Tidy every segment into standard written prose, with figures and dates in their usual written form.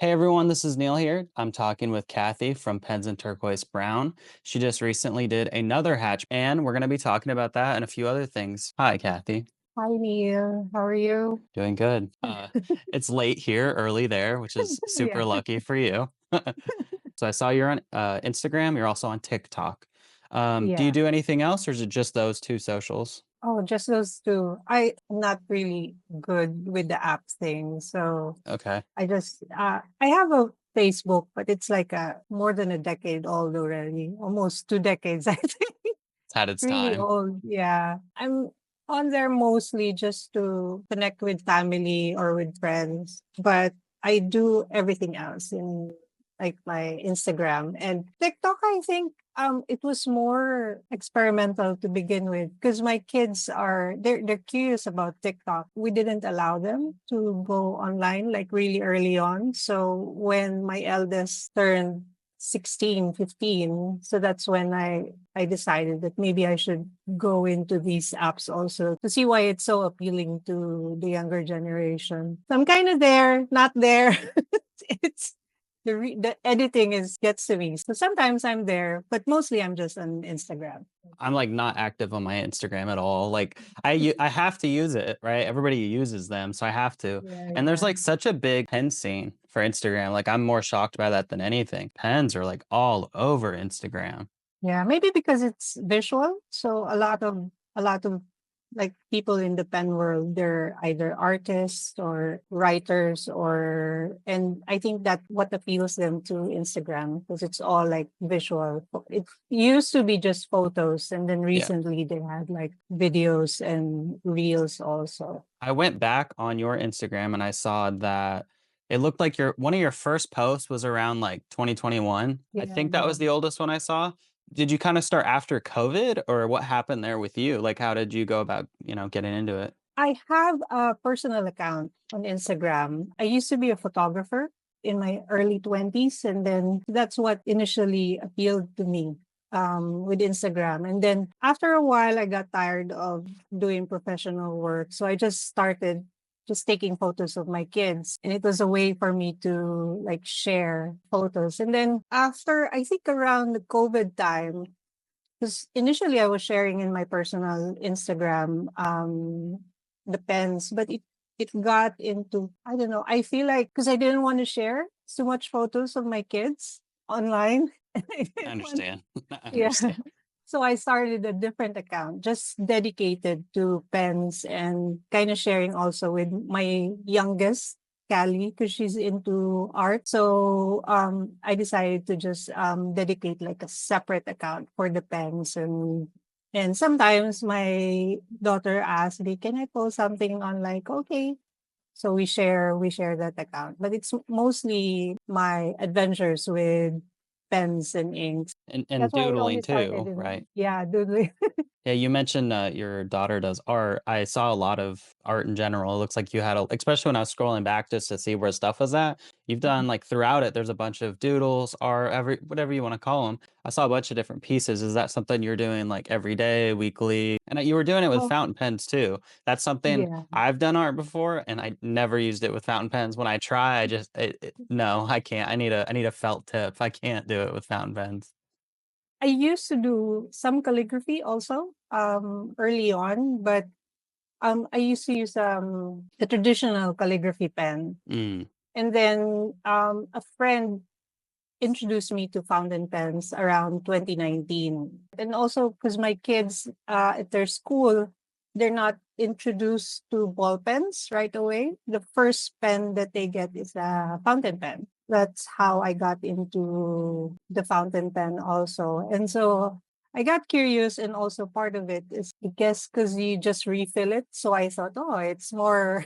Hey everyone, this is Neil here. I'm talking with Kathy from Pens and Turquoise Brown. She just recently did another hatch, and we're going to be talking about that and a few other things. Hi, Kathy. Hi, Neil. How are you? Doing good. It's late here, early there, which is Yeah. super lucky for you. So I saw you're on Instagram. You're also on TikTok. Do you Yeah. do anything else, or is it just those two socials? Oh, just those two. I'm not really good with the app thing. So Okay, I have a Facebook, but it's like more than a decade old already. Almost 2 decades, I think. it's had its Really time. old. Yeah. I'm on there mostly just to connect with family or with friends. But I do everything else in like my Instagram and TikTok. I think it was more experimental to begin with because my kids they're curious about TikTok. We didn't allow them to go online like really early on. So when my eldest turned 16, 15, so that's when I decided that maybe I should go into these apps also to see why it's so appealing to the younger generation. So I'm kind of there, not there. It's the editing is gets to me. So sometimes I'm there, but mostly I'm just on Instagram. I'm like not active on my Instagram at all. Like I have to use it, right? Everybody uses them, so I have to. Yeah, And there's yeah. like such a big pen scene for Instagram. Like I'm more shocked by that than anything. Pens are like all over Instagram. Yeah, maybe because it's visual. So a lot of like people in the pen world, they're either artists or writers or and I think that what appeals them to Instagram because it's all like visual. It used to be just photos and then Yeah. recently they had like videos and reels also. I went back on your Instagram and I saw that it looked like your one of your first posts was around like 2021. I Yeah, think that yeah. was the oldest one I saw. Did you kind of start after COVID or what happened there with you? Like how did you go about, getting into it? I have a personal account on Instagram. I used to be a photographer in my early 20s, and then that's what initially appealed to me with Instagram. And then after a while, I got tired of doing professional work. So I just started just taking photos of my kids. And it was a way for me to like share photos. And then after, I think around the COVID time, because initially I was sharing in my personal Instagram the pens, but it got into I don't know. I feel like because I didn't want to share so much photos of my kids online. And I I didn't want, understand. I yeah. understand. So I started a different account, just dedicated to pens and kind of sharing also with my youngest, Callie, because she's into art. So I decided to just dedicate like a separate account for the pens and sometimes my daughter asked me, "Can I post something on like okay?" So we share that account, but it's mostly my adventures with pens and inks. And That's why it doodling only started too, in right? yeah, doodling. Yeah, you mentioned your daughter does art. I saw a lot of art in general. It looks like you had especially when I was scrolling back just to see where stuff was at. You've done like throughout it, there's a bunch of doodles, art, whatever you want to call them. I saw a bunch of different pieces. Is that something you're doing like every day, weekly? And you were doing it with Oh, fountain pens too. That's something yeah. I've done art before, and I never used it with fountain pens. When I try, no, I can't. I need a felt tip. I can't do it with fountain pens. I used to do some calligraphy also, early on, but, I used to use, the traditional calligraphy pen. Mm, And then, a friend introduced me to fountain pens around 2019. And also because my kids, at their school, they're not introduced to ball pens right away. The first pen that they get is a fountain pen. That's how I got into the fountain pen also. And so I got curious, and also part of it is, I guess, because you just refill it. So I thought, oh, it's more,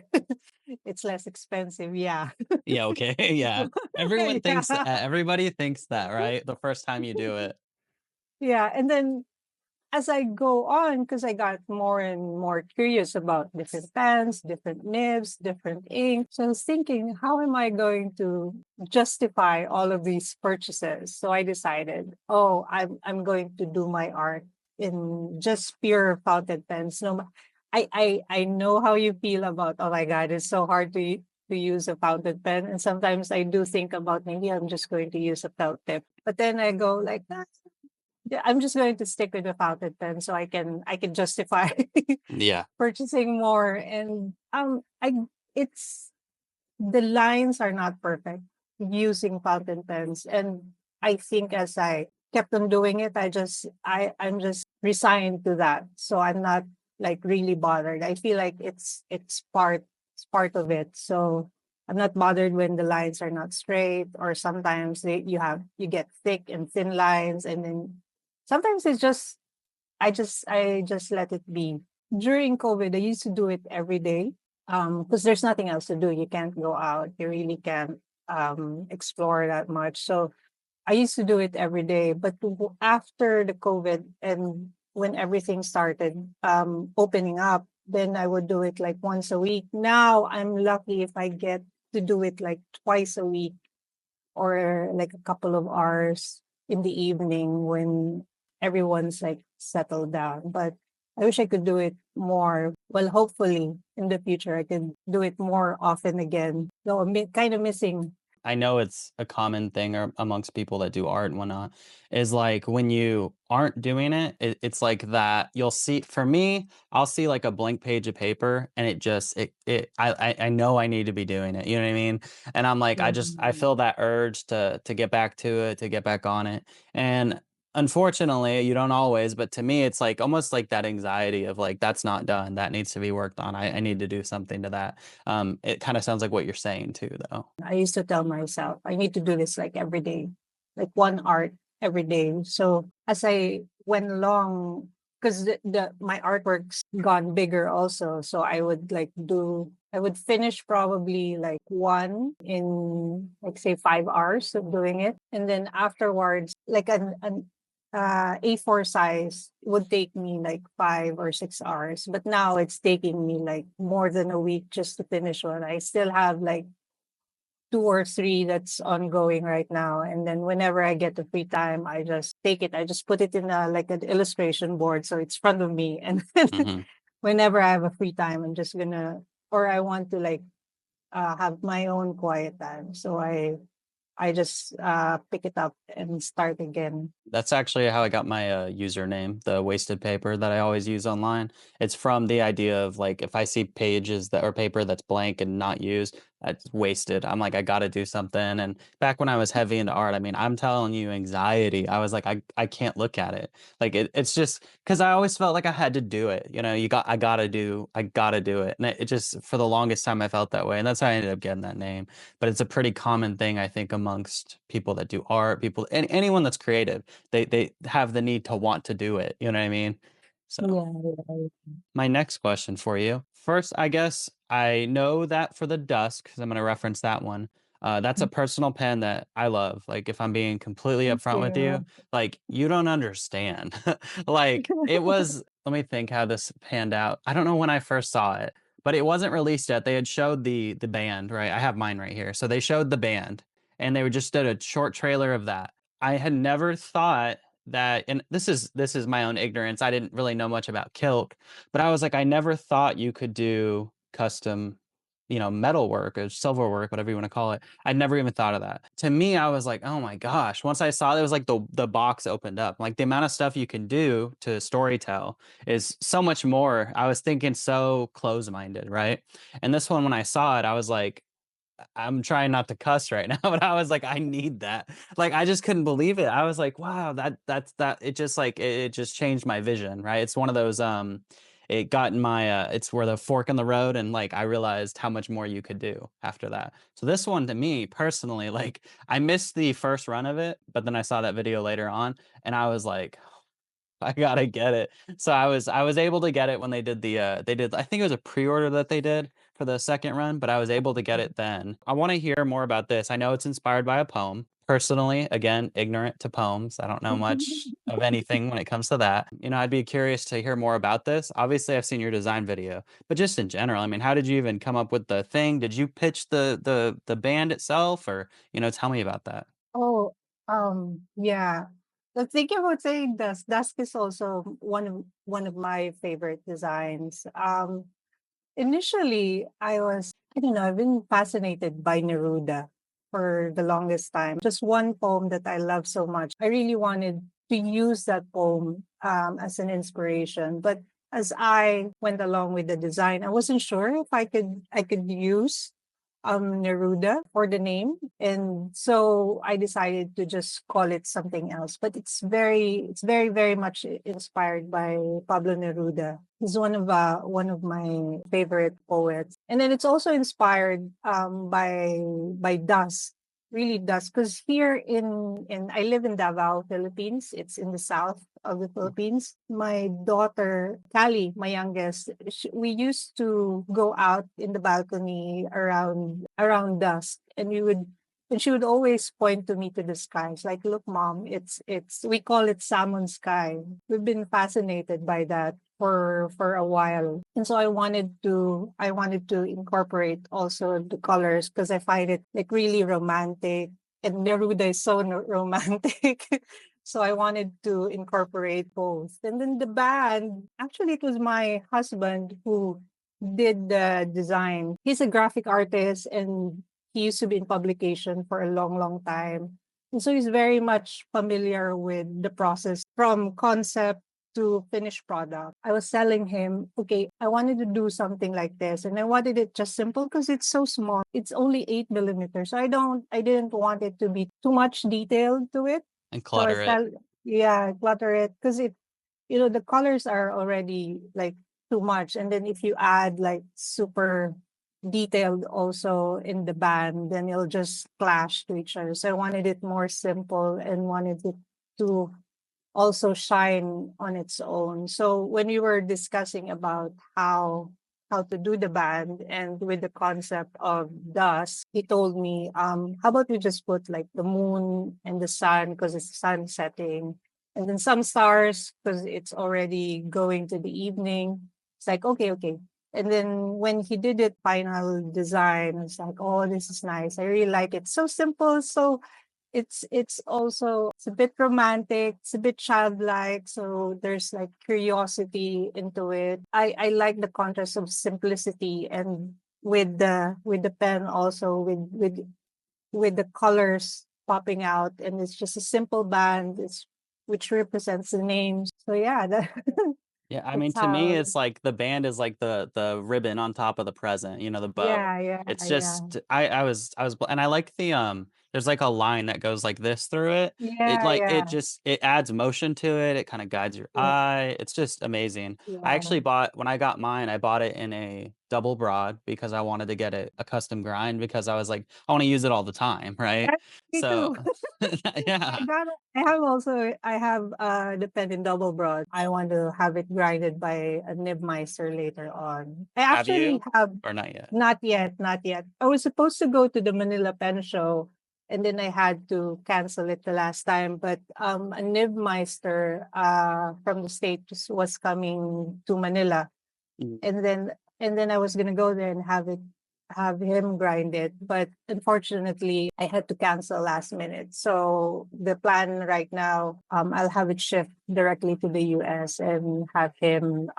it's less expensive. Yeah. yeah, okay. Yeah. Yeah. Everybody thinks that, right? The first time you do it. Yeah, and then as I go on, because I got more and more curious about different pens, different nibs, different ink. So I was thinking, how am I going to justify all of these purchases? So I decided, oh, I'm going to do my art in just pure fountain pens. No, I know how you feel about. Oh my God, it's so hard to to use a fountain pen. And sometimes I do think about maybe I'm just going to use a felt tip. But then I go like, "Nah, yeah, I'm just going to stick with the fountain pen so I can justify Yeah. purchasing more." And I it's the lines are not perfect using fountain pens. And I think as I kept on doing it, I'm just resigned to that. So I'm not like really bothered. I feel like it's part of it. So I'm not bothered when the lines are not straight, or sometimes you get thick and thin lines, and then sometimes it's just I just let it be. During COVID, I used to do it every day, because there's nothing else to do. You can't go out. You really can't explore that much. So I used to do it every day. But after the COVID and when everything started opening up, then I would do it like once a week. Now I'm lucky if I get to do it like twice a week, or like a couple of hours in the evening when everyone's like settled down. But I wish I could do it more. Well, hopefully in the future I could do it more often again. So I'm kind of missing. I know it's a common thing amongst people that do art and whatnot, is like when you aren't doing it, it's like that you'll see, for me, I'll see like a blank page of paper and it just, I know I need to be doing it. You know what I mean? And I'm like, I Mhm. feel that urge to get back to it, to get back on it. And unfortunately, you don't always, but to me, it's like almost like that anxiety of like, that's not done. That needs to be worked on. I need to do something to that. It kind of sounds like what you're saying too, though. I used to tell myself I need to do this like every day, like one art every day. So as I went along, because my artwork's gone bigger also, so I would finish probably like one in like say 5 hours of doing it, and then afterwards like an A4 size would take me like 5 or 6 hours, but now it's taking me like more than a week just to finish one. I still have like two or three that's ongoing right now. And then whenever I get the free time, I just take it. I just put it in like an illustration board, so it's front of me. And then Mhm. whenever I have a free time, or I want to like have my own quiet time. So I just pick it up and start again. That's actually how I got my username, the wasted paper that I always use online. It's from the idea of like if I see pages that or paper that's blank and not used, that's wasted. I'm like, I got to do something. And back when I was heavy into art, I mean, I'm telling you, anxiety. I was like, I can't look at it. Like it's just because I always felt like I had to do it. You know, I gotta do it. And it just for the longest time I felt that way, and that's how I ended up getting that name. But it's a pretty common thing, I think, amongst people that do art, anyone that's creative. They have the need to want to do it, you know what I mean? So, Yeah, yeah. my next question for you. First, I guess I know that for the Dusk, because I'm going to reference that one. That's a personal pen that I love. Like, if I'm being completely Thank upfront with you, you. like, you don't understand. Like, it was, let me think how this panned out. I don't know when I first saw it, but it wasn't released yet. They had showed the band, right? I have mine right here. So they showed the band, and they were just did a short trailer of that. I had never thought that, and this is my own ignorance. I didn't really know much about Kilk, but I was like, I never thought you could do custom, metal work or silver work, whatever you want to call it. I'd never even thought of that. To me, I was like, oh my gosh. Once I saw it was like the box opened up. Like the amount of stuff you can do to storytell is so much more. I was thinking so close-minded, right? And this one, when I saw it, I was like, I'm trying not to cuss right now, but I was like, I need that. Like, I just couldn't believe it. I was like, wow, that it just like it just changed my vision, right? It's one of those it got in my it's where the fork in the road, and like I realized how much more you could do after that. So this one to me personally, like I missed the first run of it, but then I saw that video later on and I was like, I gotta get it. So I was able to get it when they did, I think it was a pre-order that they did for the second run, but I was able to get it then. I want to hear more about this. I know it's inspired by a poem. Personally, again, ignorant to poems. I don't know much of anything when it comes to that. I'd be curious to hear more about this. Obviously, I've seen your design video, but just in general, I mean, how did you even come up with the thing? Did you pitch the band itself, or tell me about that? Oh, yeah. So thinking about saying Dusk. Dusk is also one of my favorite designs. Initially, I don't know, I've been fascinated by Neruda for the longest time. Just one poem that I love so much. I really wanted to use that poem as an inspiration. But as I went along with the design, I wasn't sure if I could use Neruda for the name. And so I decided to just call it something else. But very much inspired by Pablo Neruda. He's one of my favorite poets. And then it's also inspired by Dusk. Really Dusk. Because here in I live in Davao, Philippines. It's in the south of the Philippines. My daughter, Callie, my youngest, we used to go out in the balcony around dusk, and she would always point to me to the skies, like, "Look, mom, it's we call it salmon sky." We've been fascinated by that for a while, and so I wanted to incorporate also the colors because I find it like really romantic, and Neruda is so romantic. So I wanted to incorporate both. And then the band, actually, it was my husband who did the design. He's a graphic artist and he used to be in publication for a long, long time. And so he's very much familiar with the process from concept to finished product. I was telling him, okay, I wanted to do something like this and I wanted it just simple because it's so small. It's only 8 millimeters. So I didn't want it to be too much detailed to it. And So I clutter it. tell, yeah, clutter it because the colors are already like too much. And then if you add like super detailed also in the band, then it'll just clash to each other. So I wanted it more simple and wanted it to also shine on its own. So when we were discussing about how to do the band and with the concept of dust, he told me, how about we just put like the moon and the sun because it's sun setting, and then some stars because it's already going to the evening. It's like, okay, okay. And then when he did it, final design, it's like, oh, this is nice. I really like it. So simple, so it's a bit romantic, it's a bit childlike, so there's like curiosity into it. I like the contrast of simplicity and with the pen also with the colors popping out, and it's just a simple band which represents the names. So yeah, Yeah, I mean, that's to me, how. it's like the band is like the ribbon on top of the present, the bow. Yeah, yeah, It's yeah. just and I like there's like a line that goes like this through it. It Yeah, like yeah, it adds motion to it. It kind of guides your yeah, eye. It's just amazing. I yeah. actually when I got mine, I bought it in a double broad because I wanted to get it a custom grind because I was like, I want to use it all the time, right? Yeah, me So too. yeah. I have the pen in double broad. I want to have it grinded by a nibmeister later on. I Have actually you have or not yet? not yet, not yet. I was supposed to go to the Manila Pen Show and then I had to cancel it the last time. But a nibmeister from the States was coming to Manila, Mm. and then I was gonna go there and have him grind it. But unfortunately, I had to cancel last minute. So the plan right now, I'll have it shipped directly to the US and have him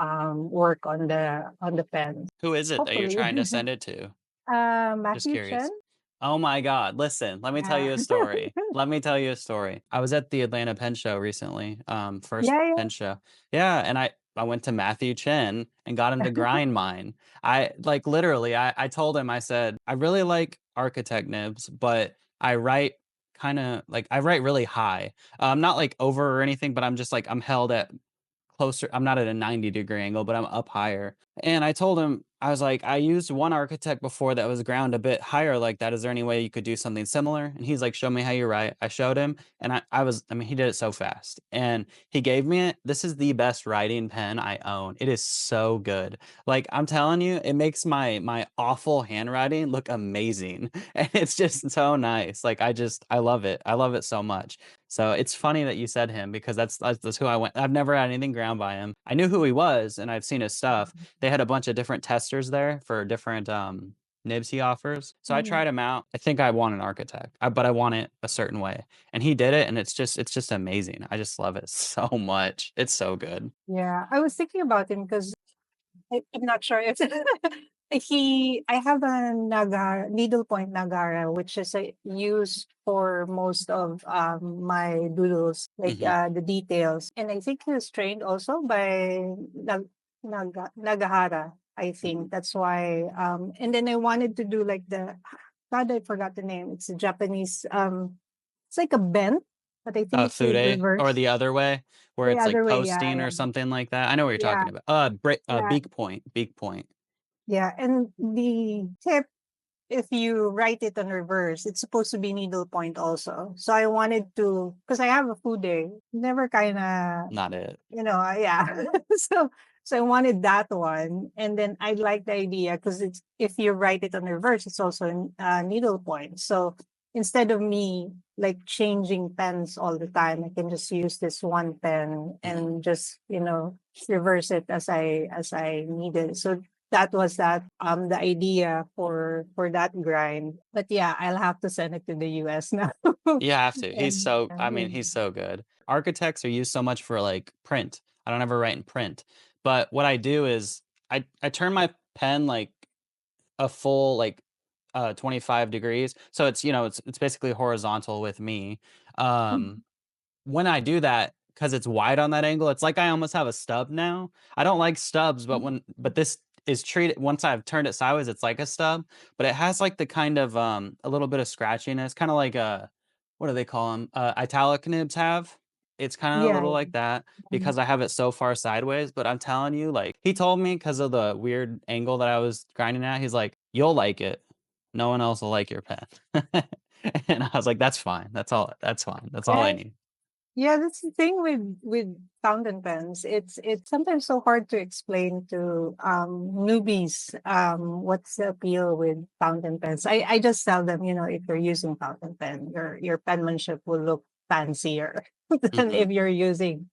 work on the pen. Who is it that you're Hopefully. trying to send it to? Just Matthew Chen. curious. Oh my God. Listen, let me tell Yeah. you a story. Let me tell you a story. I was at the Atlanta Pen Show recently, first Yeah, pen show. Yeah, and I went to Matthew Chen and got him to grind mine. I like literally I told him, I said, I really like architect nibs, but I write I write really high. Not like over or anything, but I'm just like I'm held at closer. I'm not at a 90-degree angle, but I'm up higher. And I told him, I was like, I used one architect before that was ground a bit higher like that. Is there any way you could do something similar? And he's like, show me how you write. I showed him, and I mean, he did it so fast. And he gave me it. This is the best writing pen I own. It is so good. Like, I'm telling you, it makes my awful handwriting look amazing. And it's just so nice. Like, I love it. I love it so much. So it's funny that you said him because that's who I went. I've never had anything ground by him. I knew who he was and I've seen his stuff. They had a bunch of different testers there for different nibs he offers. So I Mhm. tried him out. I think I want an architect, but I want it a certain way. And he did it, and it's just amazing. I just love it so much. It's so good. Yeah. I was thinking about him because I'm not sure if I have a Nagara needlepoint Nagara, which is used for most of my doodles, like Mhm. the details. And I think he was trained also by Nagahara. I think that's why. And then I wanted to do like the God, I forgot the name. It's a Japanese. It's like a bent, but I think it's the Fude or reverse. the other way, where The it's like other way, yeah, posting yeah, or something like that. I know what you're yeah, talking about. yeah, Beak point, beak point. yeah. And the tip, if you write it on reverse, it's supposed to be needlepoint also. So I wanted to, because I have a food day, never kind of, Not it. yeah. so so I wanted that one, and then I like the idea because it's if you write it on reverse, it's also needlepoint. So instead of me like changing pens all the time, I can just use this one pen Mhm. and just reverse it as I needed. So that was the idea for that grind. But yeah, I'll have to send it to the US now. You have to. and, I mean, he's so good. Architects are used so much for like print. I don't ever write in print. But what I do is I turn my pen like a full like 25 degrees. So it's, it's basically horizontal with me. Um when I do that, because it's wide on that angle, it's like I almost have a stub now. I don't like stubs, but this is treated once I've turned it sideways, it's like a stub, but it has like the kind of a little bit of scratchiness, kind of like what do they call them? Italic nibs have. It's kind of a yeah. little like that because I have it so far sideways. But I'm telling you, like he told me because of the weird angle that I was grinding at, he's like, "You'll like it. No one else will like your pen." And I was like, "That's fine. That's all. That's fine. That's all I Yeah, need." yeah, that's the thing with fountain pens. It's sometimes so hard to explain to newbies what's the appeal with fountain pens. I just tell them, if you're using fountain pen, your penmanship will look fancier than Hmm. if you're using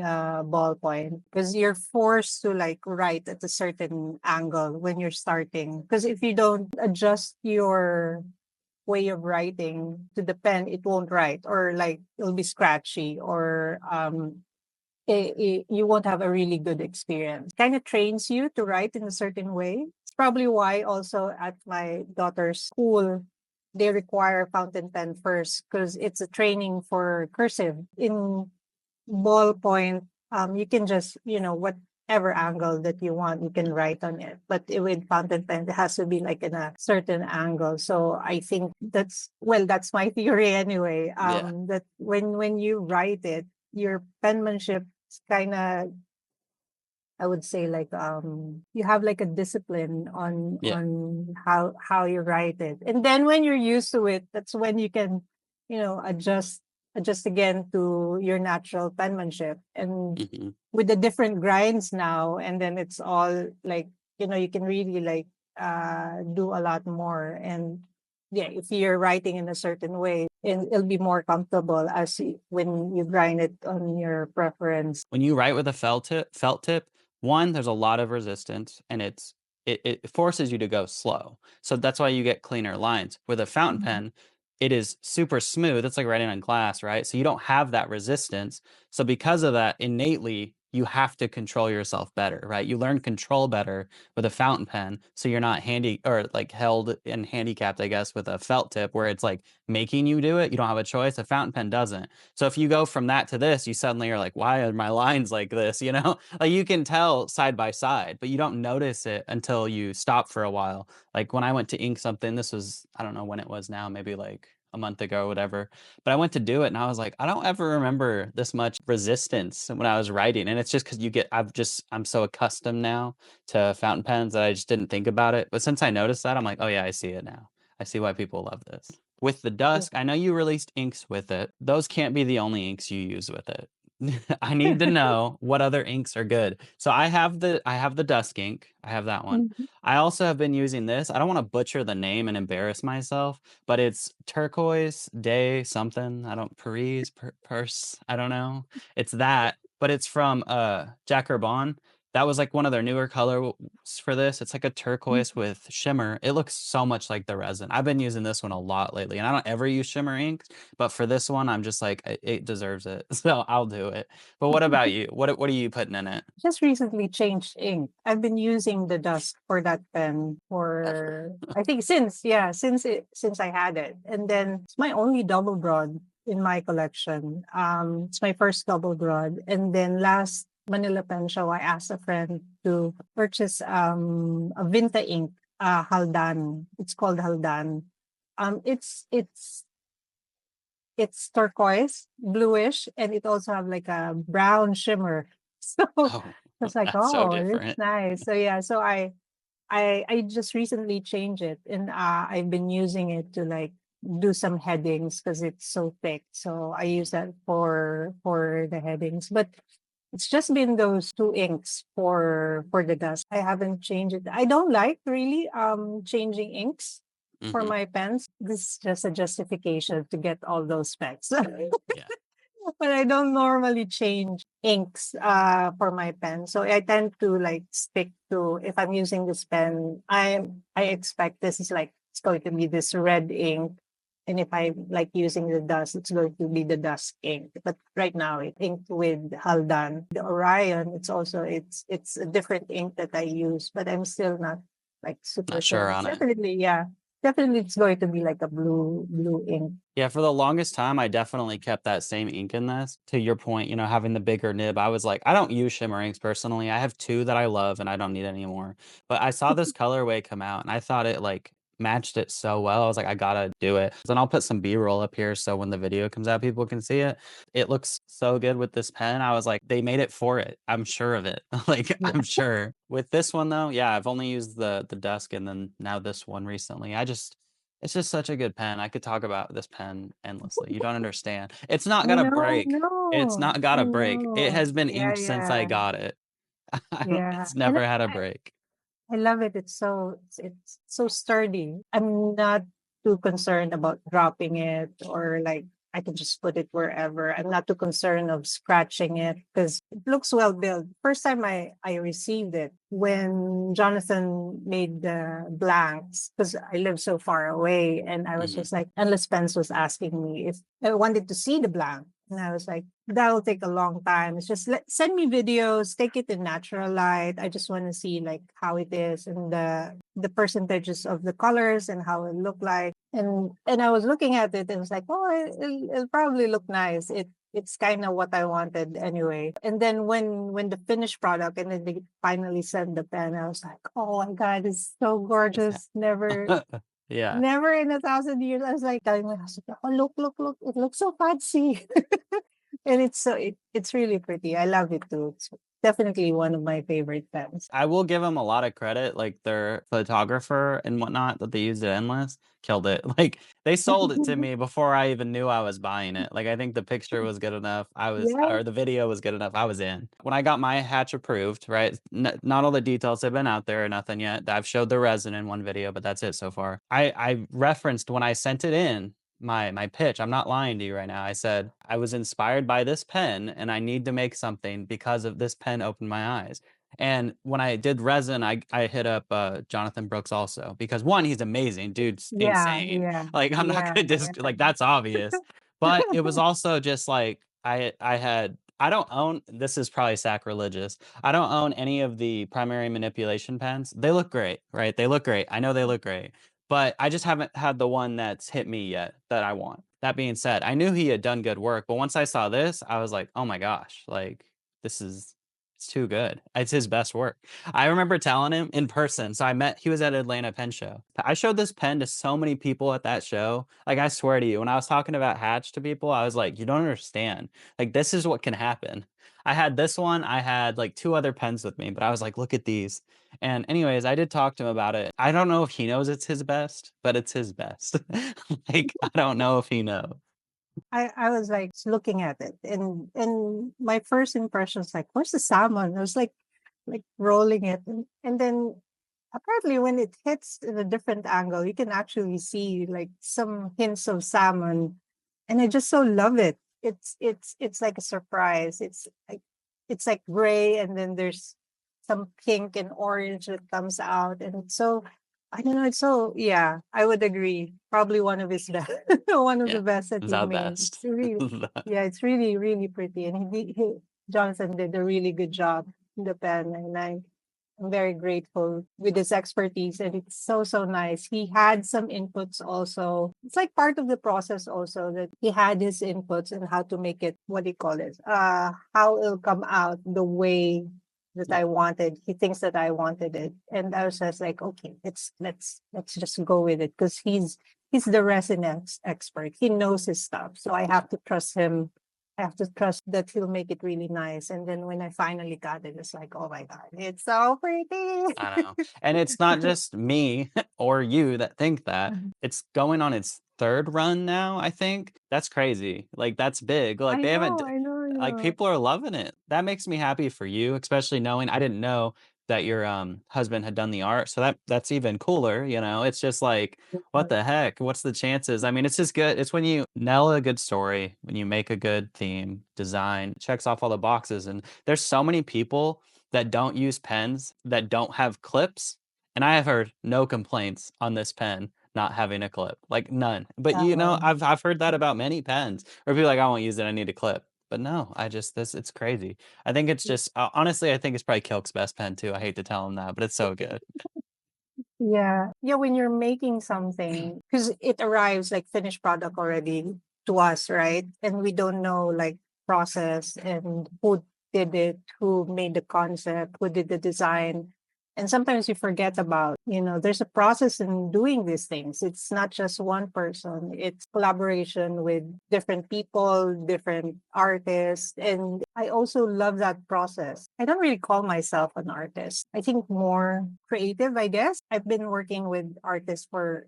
a ballpoint, because you're forced to like write at a certain angle when you're starting. Because if you don't adjust your way of writing to the pen, it won't write, or like it'll be scratchy, or you won't have a really good experience. Kind of trains you to write in a certain way. It's probably why also at my daughter's school they require fountain pen first, because it's a training for cursive. In ballpoint, you can just, whatever angle that you want, you can write on it. But with fountain pen, it has to be like in a certain angle. So I think that's my theory anyway. Yeah. That when you write it, your penmanship is kind of, I would say, like you have like a discipline on Yeah. how you write it. And then when you're used to it, that's when you can, adjust again to your natural penmanship. And Hmm. with the different grinds now, and then it's all like, you can really like do a lot more. And yeah, if you're writing in a certain way, it'll be more comfortable when you grind it on your preference. When you write with a felt tip, one, there's a lot of resistance and it forces you to go slow. So that's why you get cleaner lines. With a fountain Mhm. pen, it is super smooth. It's like writing on glass, right? So you don't have that resistance. So because of that, innately, you have to control yourself better, right? You learn control better with a fountain pen. So you're not handy or like held and handicapped, I guess, with a felt tip where it's like making you do it. You don't have a choice. A fountain pen doesn't. So if you go from that to this, you suddenly are like, why are my lines like this? You know, like you can tell side by side, but you don't notice it until you stop for a while. Like when I went to ink something, this was, I don't know when it was now, maybe like a month ago or whatever. But I went to do it and I was like, I don't ever remember this much resistance when I was writing. And it's just because I'm so accustomed now to fountain pens that I just didn't think about it. But since I noticed that, I'm like, oh yeah, I see it now. I see why people love this. With the Dusk, I know you released inks with it. Those can't be the only inks you use with it. I need to know what other inks are good. So I have the Dusk ink. I have that one. Mhm. I also have been using this. I don't want to butcher the name and embarrass myself, but it's turquoise day something. I don't Paris purse. I don't know. It's that, but it's from Jack Herbon. That was like one of their newer colors for this. It's like a turquoise with shimmer. It looks so much like the resin. I've been using this one a lot lately, and I don't ever use shimmer inks, but for this one, I'm just like, it deserves it. So I'll do it. But what about you? What are you putting in it? Just recently changed ink. I've been using the Dusk for that pen for I think since I had it. And then it's my only double broad in my collection. It's my first double broad. And then last Manila Pen Show, I asked a friend to purchase a Vinta ink, Haldan. It's called Haldan. It's turquoise, bluish, and it also have like a brown shimmer. So Oh, I was like, that's so oh, it's different. nice. So yeah, so I just recently changed it, and I've been using it to like do some headings because it's so thick. So I use that for the headings. But it's just been those two inks for the dust. I haven't changed it. I don't like really changing inks for Hmm. my pens. This is just a justification to get all those specs. Yeah, But I don't normally change inks for my pen. So I tend to like stick to if I'm using this pen, I expect this is like it's going to be this red ink. And if I like using the dust, it's going to be the dust ink. But right now it inked with Haldan. The Orion, it's a different ink that I use, but I'm still not like super not sure. sure It's on it. definitely, yeah. Definitely it's going to be like a blue ink. Yeah, for the longest time, I definitely kept that same ink in this. To your point, having the bigger nib, I was like, I don't use shimmer inks personally. I have two that I love and I don't need any more. But I saw this colorway come out and I thought it like matched it so well. I was like, I gotta do it. Then I'll put some B-roll up here so when the video comes out, people can see it. It looks so good with this pen. I was like, they made it for it. I'm sure of it. Like, Yeah. I'm sure. With this one though, yeah, I've only used the Dusk and then now this one recently. It's just such a good pen. I could talk about this pen endlessly. You don't understand. It's not I got a know, I break. It's know, not got I a break. It know. has been Yeah, inked since I yeah, got it. yeah. It's And never had a I, break. I love it. It's so sturdy. I'm not too concerned about dropping it or like I can just put it wherever. I'm not too concerned of scratching it because it looks well built. First time I received it when Jonathan made the blanks because I live so far away and I was Mhm. just like Endless Pens was asking me if I wanted to see the blank. And I was like, that'll take a long time. It's just send me videos, take it in natural light. I just want to see like how it is and the percentages of the colors and how it look like. And I was looking at it and it was like, oh, it'll probably look nice. It's kind of what I wanted anyway. And then when the finished product and then they finally sent the pen, I was like, oh my god, it's so It's gorgeous. yeah. Never in 1,000 years. I was like telling my husband, "Oh, look! It looks so fancy." And it's really pretty. I love it too. It's definitely one of my favorite pens. I will give them a lot of credit, like their photographer and whatnot that they used at Endless killed it. Like they sold it to me before I even knew I was buying it. Like I think the picture was good enough. Yeah. Or the video was good enough. I was in. When I got my hatch approved, right? Not all the details have been out there or nothing yet. I've showed the resin in one video, but that's it so far. I referenced when I sent it in my pitch. I'm not lying to you right now. I said I was inspired by this pen and I need to make something because of this pen opened my eyes. And when I did resin, I hit up Jonathan Brooks also because one, he's amazing, dude's Yeah, insane. yeah, Like I'm not yeah, gonna yeah. like that's obvious. But it was also just like I don't own this is probably sacrilegious. I don't own any of the primary manipulation pens. They look great, right? They look great. I know they look great. But I just haven't had the one that's hit me yet that I want. That being said, I knew he had done good work, but once I saw this, I was like, "Oh my gosh, like this is it's too good. It's his best work." I remember telling him in person. So he was at Atlanta Pen Show. I showed this pen to so many people at that show. Like, I swear to you, when I was talking about Hatch to people, I was like, you don't understand. Like, this is what can happen. I had this one. I had like two other pens with me, but I was like, look at these. And, anyways, I did talk to him about it. I don't know if he knows it's his best, but it's his best. Like, I don't know if he knows. I was like looking at it and my first impression was like, where's the salmon? I was like rolling it and then apparently when it hits in a different angle, you can actually see like some hints of salmon. And I just so love it. It's like a surprise. It's like gray and then there's some pink and orange that comes out, and it's so I don't know, it's so yeah, I would agree. Probably one of his best, one of the Yeah, best that he the made. best. It's really, yeah, it's really, really pretty, and Jonathan did a really good job in the pen, and I'm very grateful with his expertise, and it's so so nice. He had some inputs also. It's like part of the process also that he had his inputs and how to make it. What do you call it? How it'll come out the way that Yeah, I wanted. He thinks that I wanted it, and I was just like, okay, let's just go with it because he's the resin expert. He knows his stuff, so I have to trust him. I have to trust that he'll make it really nice. And then when I finally got it, it's like, oh my god, it's so pretty. I know. And it's not just me or you that think that. Mhm. It's going on its 3rd run now, I think. That's crazy. Like, that's big. Like, I they haven't know, d I know, I like, know. people are loving it. That makes me happy for you, especially knowing I didn't know that your, husband had done the art, so that's even cooler, you know? It's just like, what the heck? What's the chances? I mean, it's just good. It's when you nail a good story, when you make a good theme, design, checks off all the boxes, and there's so many people that don't use pens that don't have clips, and I have heard no complaints on this pen not having a clip, like none. But, you know, Um, I've heard that about many pens where people are like, "I won't use it, I need a clip." But no, I just this it's crazy. I think it's just honestly, I think it's probably Kilk's best pen too. I hate to tell him that, but it's so good. yeah. Yeah, when you're making something, because it arrives like finished product already to us, right? And we don't know like process and who did it, who made the concept, who did the design. And sometimes you forget about, there's a process in doing these things. It's not just one person, it's collaboration with different people, different artists. And I also love that process. I don't really call myself an artist. I think more creative, I guess. I've been working with artists for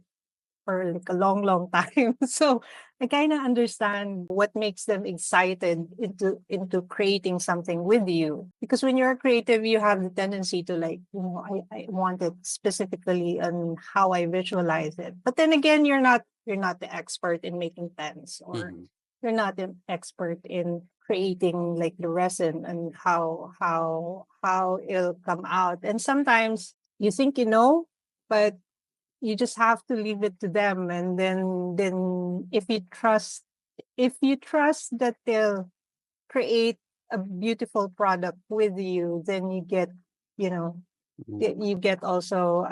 like a long, long time. So I kind of understand what makes them excited into creating something with you. Because when you're creative, you have the tendency to like, I want it specifically on how I visualize it. But then again, you're not the expert in making pens, or Mhm. you're not an expert in creating like the resin and how it'll come out. And sometimes you think but you just have to leave it to them, and then if you trust that they'll create a beautiful product with you, then you know Mhm. you get also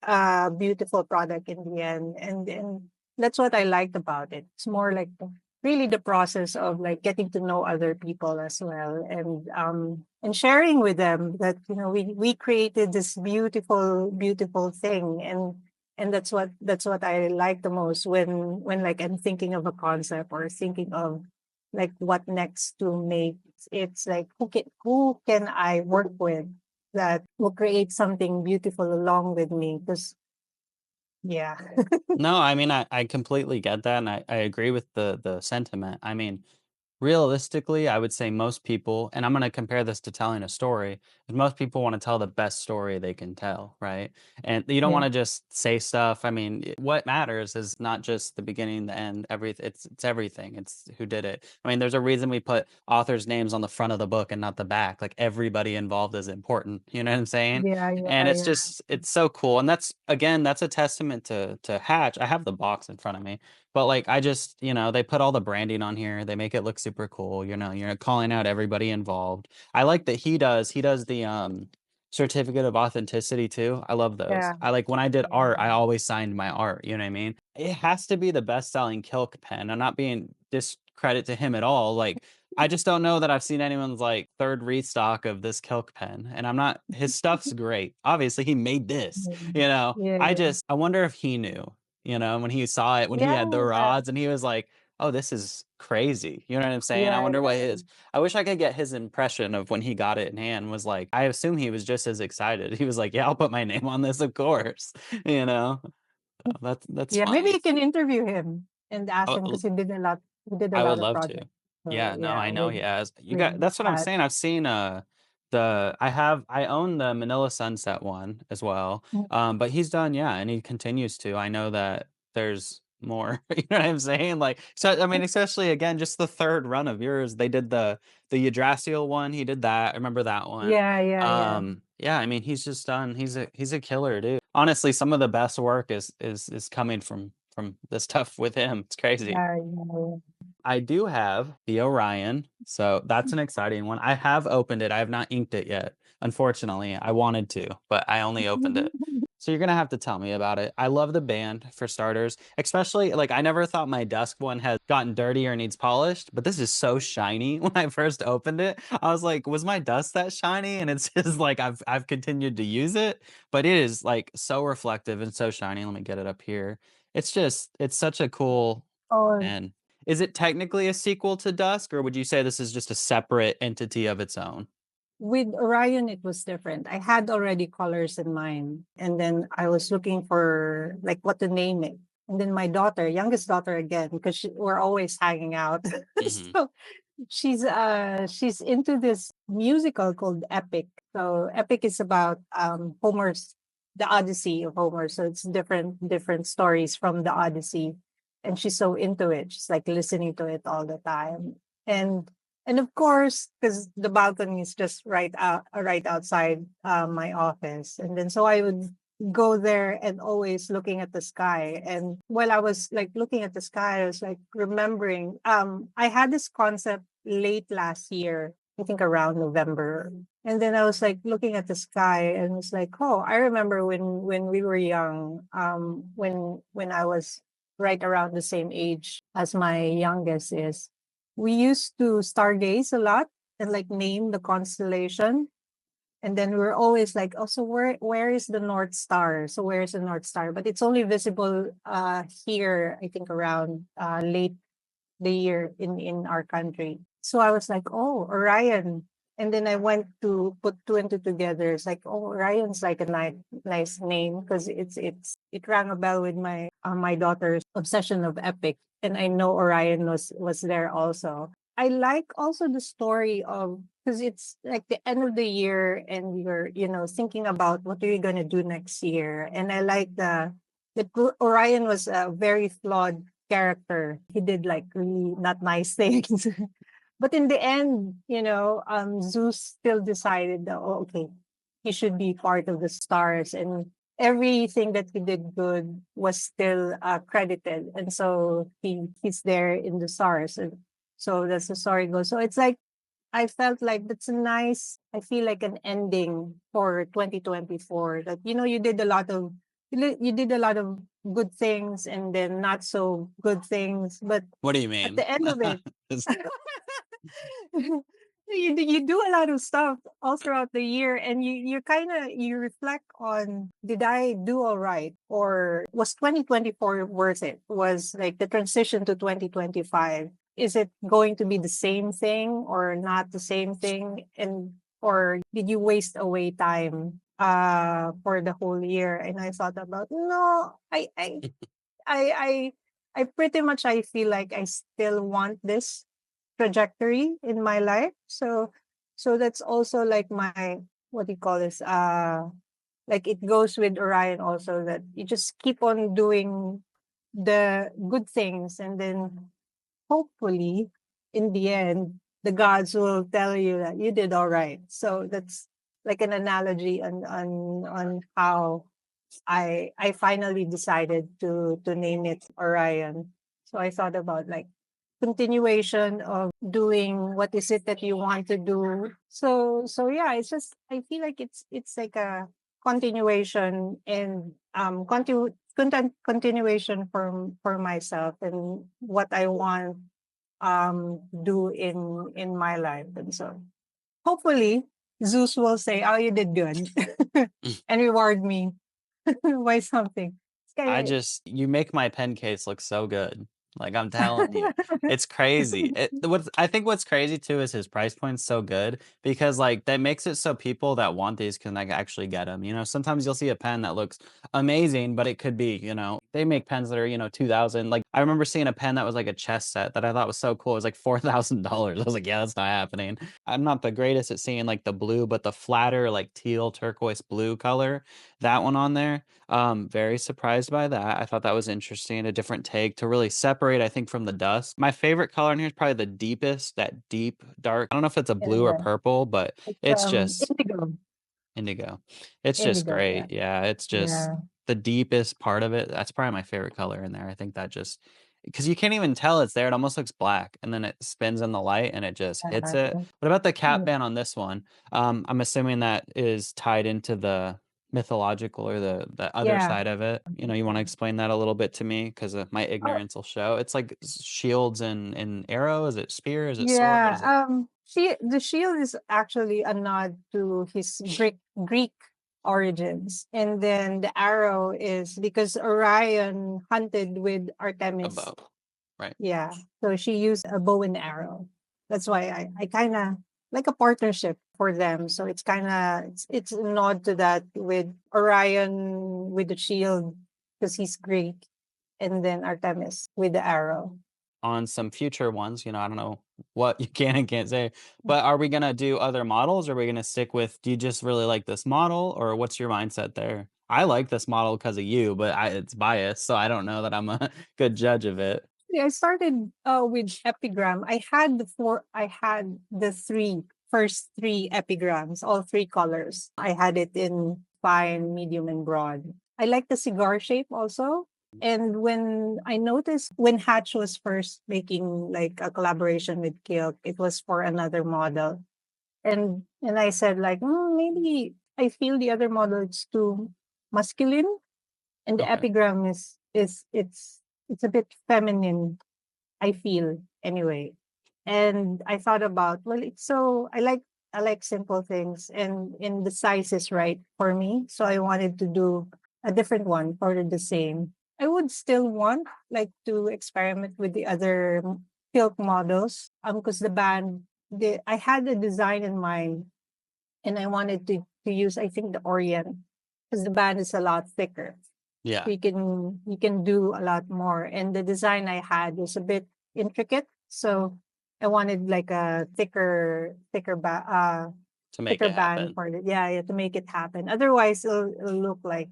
a beautiful product in the end. And that's what I liked about it. It's more like really the process of like getting to know other people as well, and sharing with them that we created this beautiful beautiful thing. And that's what I like the most when like I'm thinking of a concept or thinking of like what next to make. It's like who can I work with that will create something beautiful along with me, because yeah. No, I mean, I completely get that, and I agree with the sentiment. I mean, realistically, I would say most people, and I'm gonna compare this to telling a story, is most people wanna tell the best story they can tell, right? And you don't Yeah, wanna just say stuff. I mean, what matters is not just the beginning, the end, it's everything. It's who did it. I mean, there's a reason we put authors' names on the front of the book and not the back. Like, everybody involved is important, you know what I'm saying? yeah, And yeah, it's yeah, just it's so cool, and that's again, that's a testament to Hatch. I have the box in front of me, but, like, I just they put all the branding on here, they make it look super cool, you're calling out everybody involved. I like that he does the, certificate of authenticity too. I love those. yeah, I like when I did yeah, art, I always signed my art, you know what I mean? It has to be the best-selling Kilk pen. I'm not being discredit to him at all, like, I just don't know that I've seen anyone's, like, 3rd restock of this Kilk pen, and I'm not his stuff's great. Obviously, he made this, yeah, yeah, yeah, I wonder if he knew, when he saw it, when he yeah, had the yeah, rods and he was like, "Oh, this is crazy." You know what I'm saying? I yeah, wonder what yeah. his I wish I could get his impression of when he got it in hand was like. I assume he was just as excited. He was like, "Yeah, I'll put my name on this, of course." You know? That's Yeah, maybe funny. you can interview him and ask him, Oh, because he did a I would lot of love to. projects. So Yeah, no, yeah, I know he has. You with got that's what I'm Pat. saying. I've seen, I own the Manila Sunset one as well. Mm, But he's done, yeah, and he continues to. I know that there's more, you know what I'm saying? Like, so I mean, especially again, just the 3rd run of yours. They did the Yggdrasil one. He did that. I remember that one. yeah, yeah, yeah. Yeah, I mean, he's just done he's a killer, dude. Honestly, some of the best work is coming from the stuff with him. It's crazy. Yeah, yeah. I do have the Orion, so that's an exciting one. I have opened it. I have not inked it yet. Unfortunately, I wanted to, but I only opened it. So you're gonna have to tell me about it. I love the band for starters, especially like I never thought my Dusk one had gotten dirty or needs polished, but this is so shiny. When I first opened it, I was like, was my Dusk that shiny? And it's just like I've continued to use it, but it is like so reflective and so shiny. Let me get it up here. It's such a cool Oh, and is it technically a sequel to Dusk, or would you say this is just a separate entity of its own? with Orion, it was different. I had already colors in mind, and then I was looking for like what to name it. And then my daughter, youngest daughter again, because we're always hanging out. Mhm. So she's into this musical called Epic. So Epic is about Homer's the Odyssey of Homer. So it's different stories from the Odyssey. And she's so into it. She's like listening to it all the time. And and of course, because the balcony is just right outside my office. And then so I would go there and always looking at the sky. And while I was like looking at the sky, I was like remembering I had this concept late last year, I think around November. And then I was like looking at the sky and was like, oh, I remember when we were young, when I was right around the same age as my youngest is. We used to stargaze a lot and like name the constellation. And then we're always like, oh, so where is the North Star? So where is the North Star? But it's only visible here, I think around late the year in our country. So I was like, oh, Orion. And then I went to put two and two together. It's like, oh, Orion's like a nice name because it rang a bell with my daughter's obsession of epic, and I know Orion was there also. I like also the story of because it's like the end of the year and you're thinking about what are you gonna do next year, and I like Orion was a very flawed character. He did like really not nice things. But in the end, Zeus still decided that, oh, okay, he should be part of the stars. And everything that he did good was still credited. And so he's there in the stars. And so that's the story goes. So it's like, I felt like that's a nice, I feel like an ending for 2024 that, you did a lot of good things and then not so good things. But What do you at mean? the end of it, It's you do a lot of stuff all throughout the year and you kind of you reflect on did I do all right or was 2024 worth it, was like the transition to 2025, is it going to be the same thing or not the same thing, and or did you waste away time for the whole year? And I thought about no, I I pretty much I feel like I still want this trajectory in my life. So that's also like my what do you call this? Like it goes with Orion also that you just keep on doing the good things and then hopefully in the end the gods will tell you that you did all right. So that's like an analogy on how I finally decided to name it Orion. So I thought about like continuation of doing what is it that you want to do. So yeah, it's just I feel like it's like a continuation and continuation for myself and what I want do in my life. And so hopefully Zeus will say, oh, you did good and reward me by something. It's I kinda just you make my pen case look so good. Like, I'm telling you, it's crazy. I think what's crazy too is his price point's so good because, like, that makes it so people that want these can, like, actually get them, you know? Sometimes you'll see a pen that looks amazing, but it could be, they make pens that are, 2,000. Like, I remember seeing a pen that was like a chess set that I thought was so cool. It was like $4,000. I was like, "Yeah, that's not happening." I'm not the greatest at seeing, like, the blue, but the flatter, like, teal turquoise blue color, that one on there, very surprised by that. I thought that was interesting, a different take to really separate, I think, from the dust. My favorite color in here is probably the deepest, that deep dark. I don't know if it's a yeah, blue or yeah. purple, but It's it's just indigo. Indigo. It's just Indigo, yeah. great. Yeah, it's just Yeah. the deepest part of it. That's probably my favorite color in there. I think that just because you can't even tell it's there. It almost looks black, and then it spins in the light, and it just hits it. What about the cap Yeah. band on this one? I'm assuming that is tied into the mythological or the other Yeah. side of it. You want to explain that a little bit to me because my Oh, ignorance will show. It's like shields and arrow. Is it spear? Is it sword? What yeah. is it? The shield is actually a nod to his Greek origins, and then the arrow is because Orion hunted with A Artemis. bow, right? Yeah, so she used a bow and arrow. That's why I kind of like a partnership for them. So it's kind of it's a nod to that with Orion with the shield because he's Greek, and then Artemis with the arrow. On some future ones, I don't know what you can and can't say, but are we gonna do other models? Or are we gonna stick with, do you just really like this model, or what's your mindset there? I like this model because of you, but it's biased, so I don't know that I'm a good judge of it. Yeah, I started with epigram. I had the first three epigrams, all three colors. I had it in fine, medium, and broad. I like the cigar shape also. And when I noticed when Hatch was first making like a collaboration with Kilk, it was for another model. And I said like, maybe I feel the other model is too masculine and the Okay. epigram is it's a bit feminine, I feel anyway. And I thought about, well, it's so I like simple things and the size is right for me. So I wanted to do a different one for the same. I would still want like to experiment with the other silk models. Because I had a design in mind and I wanted to use I think the Orion because the band is a lot thicker. Yeah, You can do a lot more. And the design I had was a bit intricate, so I wanted like a to make thicker it band happen. for it. Yeah, yeah, to make it happen. Otherwise, it'll look like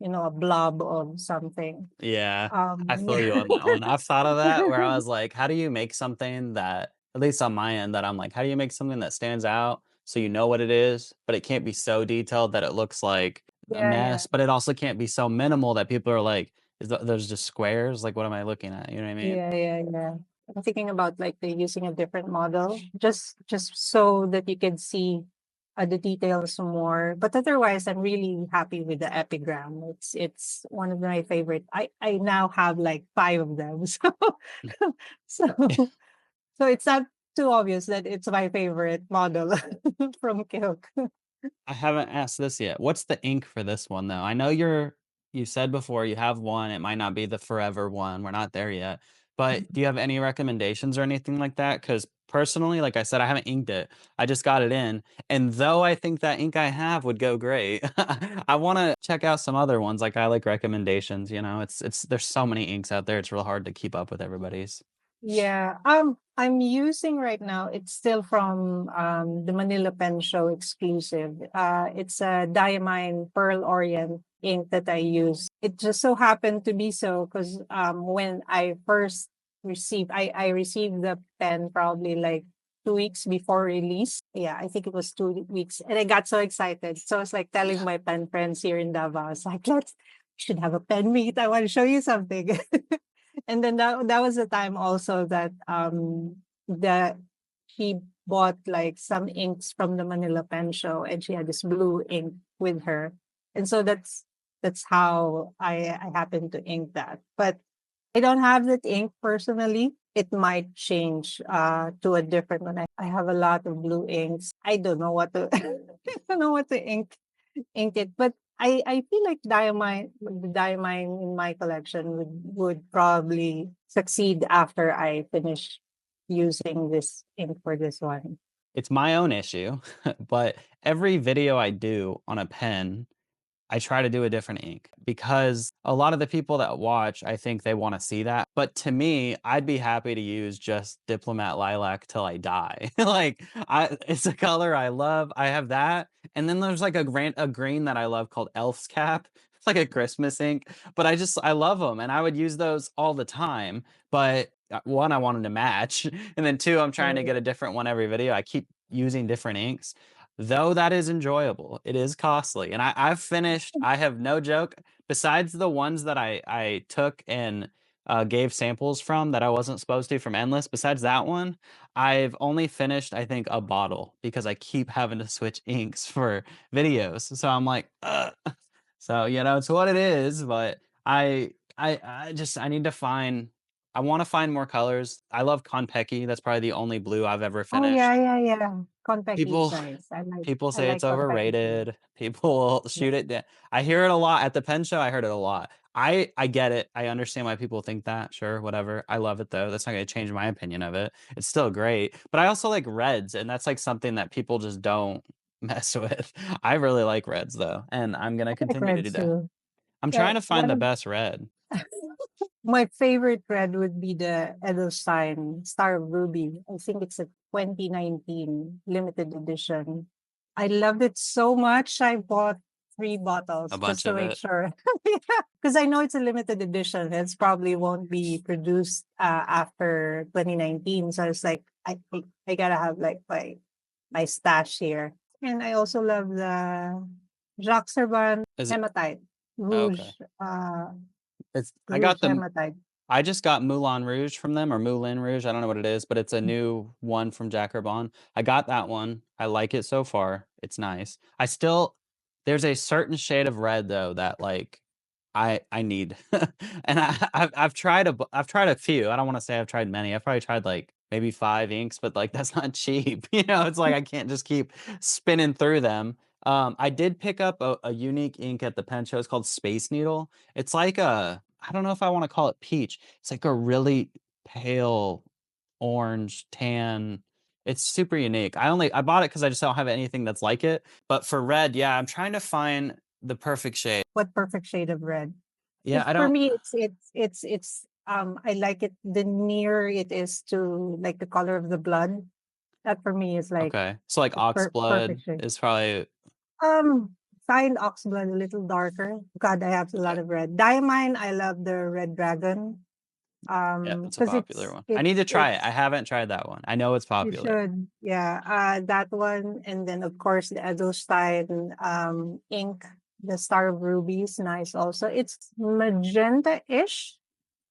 a blob of something. Yeah, I feel you Yeah, on that one. I've thought of that where I was like, how do you make something that, at least on my end, that I'm like, how do you make something that stands out so you know what it is, but it can't be so detailed that it looks like a yeah, yeah, mess, but it also can't be so minimal that people are like, there's just squares? Like, what am I looking at? You know what I mean? yeah, yeah, yeah. I'm thinking about like the using a different model, just so that you can see the details more. But otherwise, I'm really happy with the epigram. It's one of my favorite. I now have like five of them, so so it's not too obvious that it's my favorite model from Kilk. I haven't asked this yet. What's the ink for this one though? I know you said before you have one. It might not be the forever one. We're not there yet. But do you have any recommendations or anything like that? Because personally, like I said, I haven't inked it. I just got it in. And though I think that ink I have would go great, I want to check out some other ones. Like I like recommendations, it's there's so many inks out there. It's real hard to keep up with everybody's. Yeah. I'm using right now, it's still from the Manila Pen Show exclusive. It's a Diamine Pearl Orient ink that I use. It just so happened to be so because when I first I received the pen probably like 2 weeks before release. Yeah, I think it was 2 weeks. And I got so excited. So I was like telling my pen friends here in Davao, I was like, we should have a pen meet. I want to show you something. And then that was the time also that that she bought like some inks from the Manila Pen Show and she had this blue ink with her. And so that's how I happened to ink that. But I don't have that ink personally. It might change to a different one. I have a lot of blue inks. I don't know what to I don't know what to ink it. But I feel like the diamine in my collection would probably succeed after I finish using this ink for this one. It's my own issue, but every video I do on a pen, I try to do a different ink because a lot of the people that watch, I think they want to see that. But to me, I'd be happy to use just Diplomat Lilac till I die. It's a color I love. I have that, and then there's like a green that I love called Elf's Cap. It's like a Christmas ink, but I love them, and I would use those all the time. But one, I wanted to match, and then two, I'm trying to Yeah. get a different one every video. I keep using different inks. though that is enjoyable, it is costly. And I've finished, I have no joke, besides the ones that I took and gave samples from that I wasn't supposed to from Endless, besides that one, I've only finished, I think, a bottle because I keep having to switch inks for videos. So I'm like, ugh. So, it's what it is, but I need to find I want to find more colors. I love Konpeki. That's probably the only blue I've ever Oh, yeah, finished. yeah, yeah. Konpeki is People nice. people I say it's like Konpeki too. overrated. People will Yeah. shoot it down. I hear it a lot at the pen show. I heard it a lot. I get it. I understand why people think that. Sure, whatever. I love it though. That's not going to change my opinion of it. It's still great. But I also like reds, and that's like something that people just don't mess with. I really like reds though, and I'm going to I like continue to do reds that. too. I'm trying Yeah, to find the best red. my favorite red would be the Edelstein Star of Ruby. I think it's a 2019 limited edition. I loved it so much. I bought 3 bottles A just bunch to of make it. sure. Yeah, because I know it's a limited edition. It's probably won't be produced after 2019. So it's like I gotta have like my stash here. And I also love the Jacques Serban Is it Hematite okay? Rouge It's I got Rouge the Hematite. I just got Moulin Rouge from them or Moulin Rouge. I don't know what it is, but it's a new one from Jack Herbon. I got that one. I like it so far. It's nice. There's a certain shade of red though that like I need, and I've tried a few. I don't want to say I've tried many. I've probably tried like maybe 5 inks, but like that's not cheap. It's like I can't just keep spinning through them. I did pick up a unique ink at the pen show. It's called Space Needle. It's like I don't know if I want to call it peach. It's like a really pale orange tan. It's super unique. I bought it because I just don't have anything that's like it. But for red, yeah, I'm trying to find the perfect shade. What perfect shade of red? Yeah, It's I for don't. me, it's I like it the nearer it is to like the color of the blood. That for me is like Okay, so like the perfect oxblood shade. is probably Find oxblood a little darker. God, I have a lot okay. of red. Diamine, I love the red dragon. Yeah, it's a Because popular one. I need to try it. I haven't tried that one. I know it's you popular. should, yeah. That one, and then of course the Edelstein ink, the Star of Rubies, nice also. It's magenta-ish,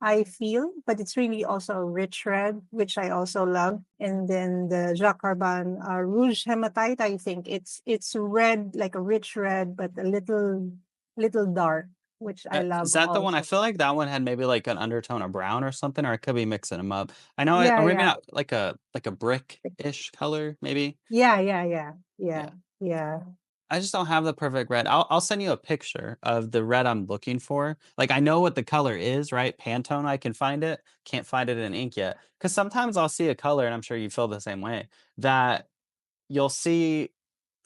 I feel, but it's really also a rich red, which I also love. And then the Jacques Carbon Rouge Hematite, I think it's red, like a rich red, but a little dark, which I Is love that the one? I also. feel like that one had maybe like an undertone of brown or something, or I could be mixing them up. I know, Yeah, or maybe yeah, not like a brick-ish color, maybe. yeah, yeah, yeah, Yeah. yeah, yeah. I just don't have the perfect red. I'll send you a picture of the red I'm looking for. Like I know what the color is, right? Pantone, I can find it. Can't find it in ink yet. Because sometimes I'll see a color, and I'm sure you feel the same way, that you'll see.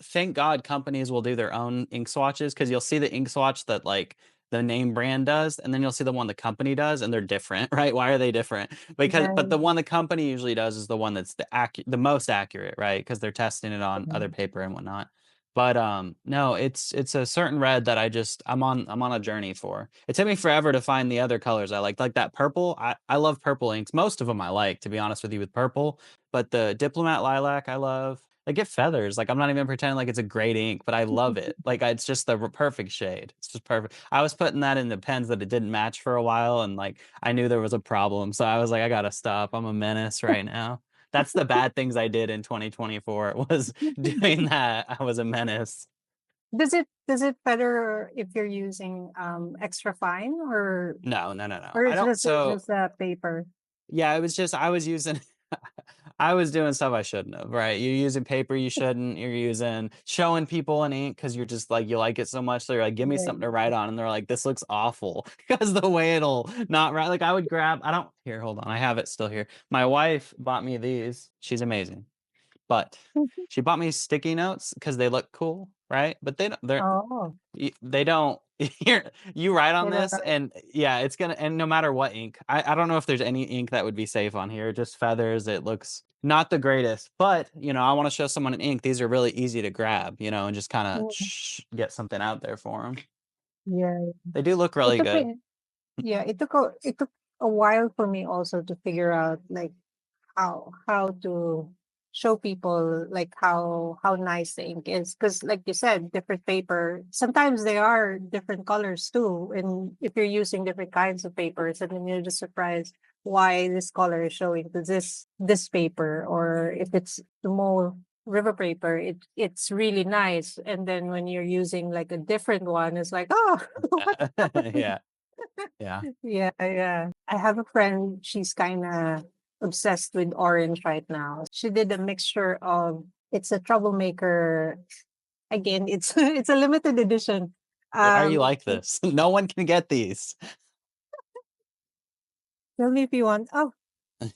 Thank God companies will do their own ink swatches because you'll see the ink swatch that like the name brand does, and then you'll see the one the company does, and they're different, right? Why are they different? But the Yeah. one the company usually does is the one that's the most accurate, right? Because they're testing it on other Mhm. paper and whatnot. But no, it's a certain red that I'm on a journey for. It took me forever to find the other colors I like that purple. I love purple inks. Most of them I like, to be honest with you, with purple. But the Diplomat Lilac I love. They get feathers. Like I'm not even pretending like it's a great ink, but I love it. Like it's just the perfect shade. It's just perfect. I was putting that in the pens that it didn't match for a while, and like I knew there was a problem, so I was like, I gotta stop. I'm a menace right now. That's the bad things I did in 2024 was doing that. I was a menace. Does it better if you're using extra fine No, no, no, no. or I don't. it's So just paper? yeah, it was just I was using I was doing stuff I shouldn't have, right? You're using paper you shouldn't. You're using showing people an ink because you're just like you like it so much. They're like, give me something to Right. write on, and they're like, this looks awful because the way it'll not write. Like I would grab. I don't here. Hold on, I have it still here. My wife bought me these. She's amazing, but she bought me sticky notes because they look cool, right? But Oh, they don't you write on they don't this, write. and yeah, it's gonna, and no matter what ink, I don't know if there's any ink that would be safe on here, just feathers. It looks not the greatest, but I want to show someone an ink. These are really easy to grab, and just kind of Mm, get something out there for them. yeah. They do look It really took good. me yeah, it took a while for me also to figure out like how to show people like how nice the ink is, because like you said, different paper, sometimes they are different colors too, and if you're using different kinds of papers, and then you're just surprised why this color is showing to this paper, or if it's the more river paper, it's really nice, and then when you're using like a different one, it's like, oh, what happened? Yeah, yeah. Yeah, yeah. I have a friend, she's kind of obsessed with orange right now. She did a mixture of, it's a troublemaker. Again, it's it's a limited edition. Why are you like It, this? No one can get these. tell me if you want. Oh,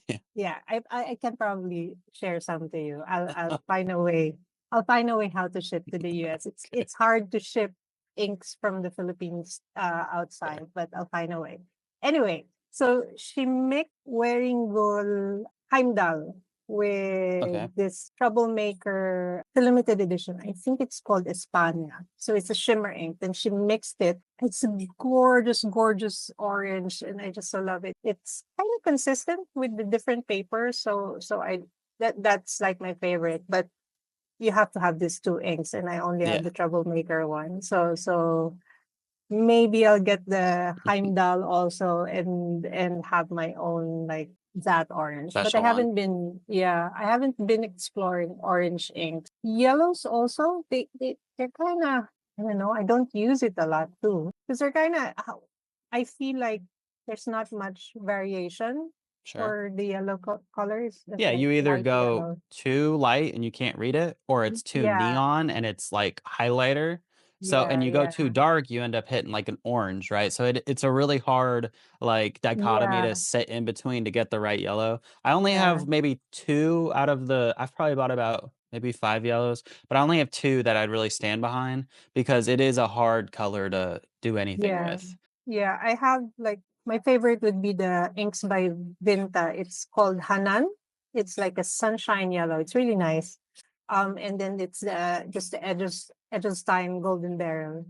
Yeah. yeah, I can probably share some to you. I'll find a way. I'll find a way how to ship to the US. Okay, It's hard to ship inks from the Philippines sure. outside, but I'll find a way. Anyway, so she mixed wearing gold Heimdall Okay. with this troublemaker, the limited edition. I think it's called Espana. So it's a shimmer ink. Then she mixed it. It's a gorgeous, gorgeous orange, and I just so love it. It's kind of consistent with the different papers, so I that's like my favorite. But you have to have these two inks, and I only have Yeah. the troublemaker one. So maybe I'll get the Heimdall also, and have my own like that orange. But Special one. I haven't been exploring orange inks. Yellows also, they're kind of, I don't know, I don't use it a lot too, because they're kind of, I feel like there's not much variation Sure. for the yellow colors. It's Yeah, like you either light go yellow. too light and you can't read it, or it's too Yeah, neon and it's like highlighter. So, and yeah, you go too yeah, dark, you end up hitting like an orange, right? So it's a really hard like dichotomy to yeah, sit in between to get the right yellow. I only yeah, have maybe two out of I've probably bought about maybe five yellows, but I only have two that I'd really stand behind because it is a hard color to do anything yeah. with. Yeah, I have like, my favorite would be the inks by Vinta. It's called Hanan. It's like a sunshine yellow. It's really nice. And then it's just the edges time golden barrel.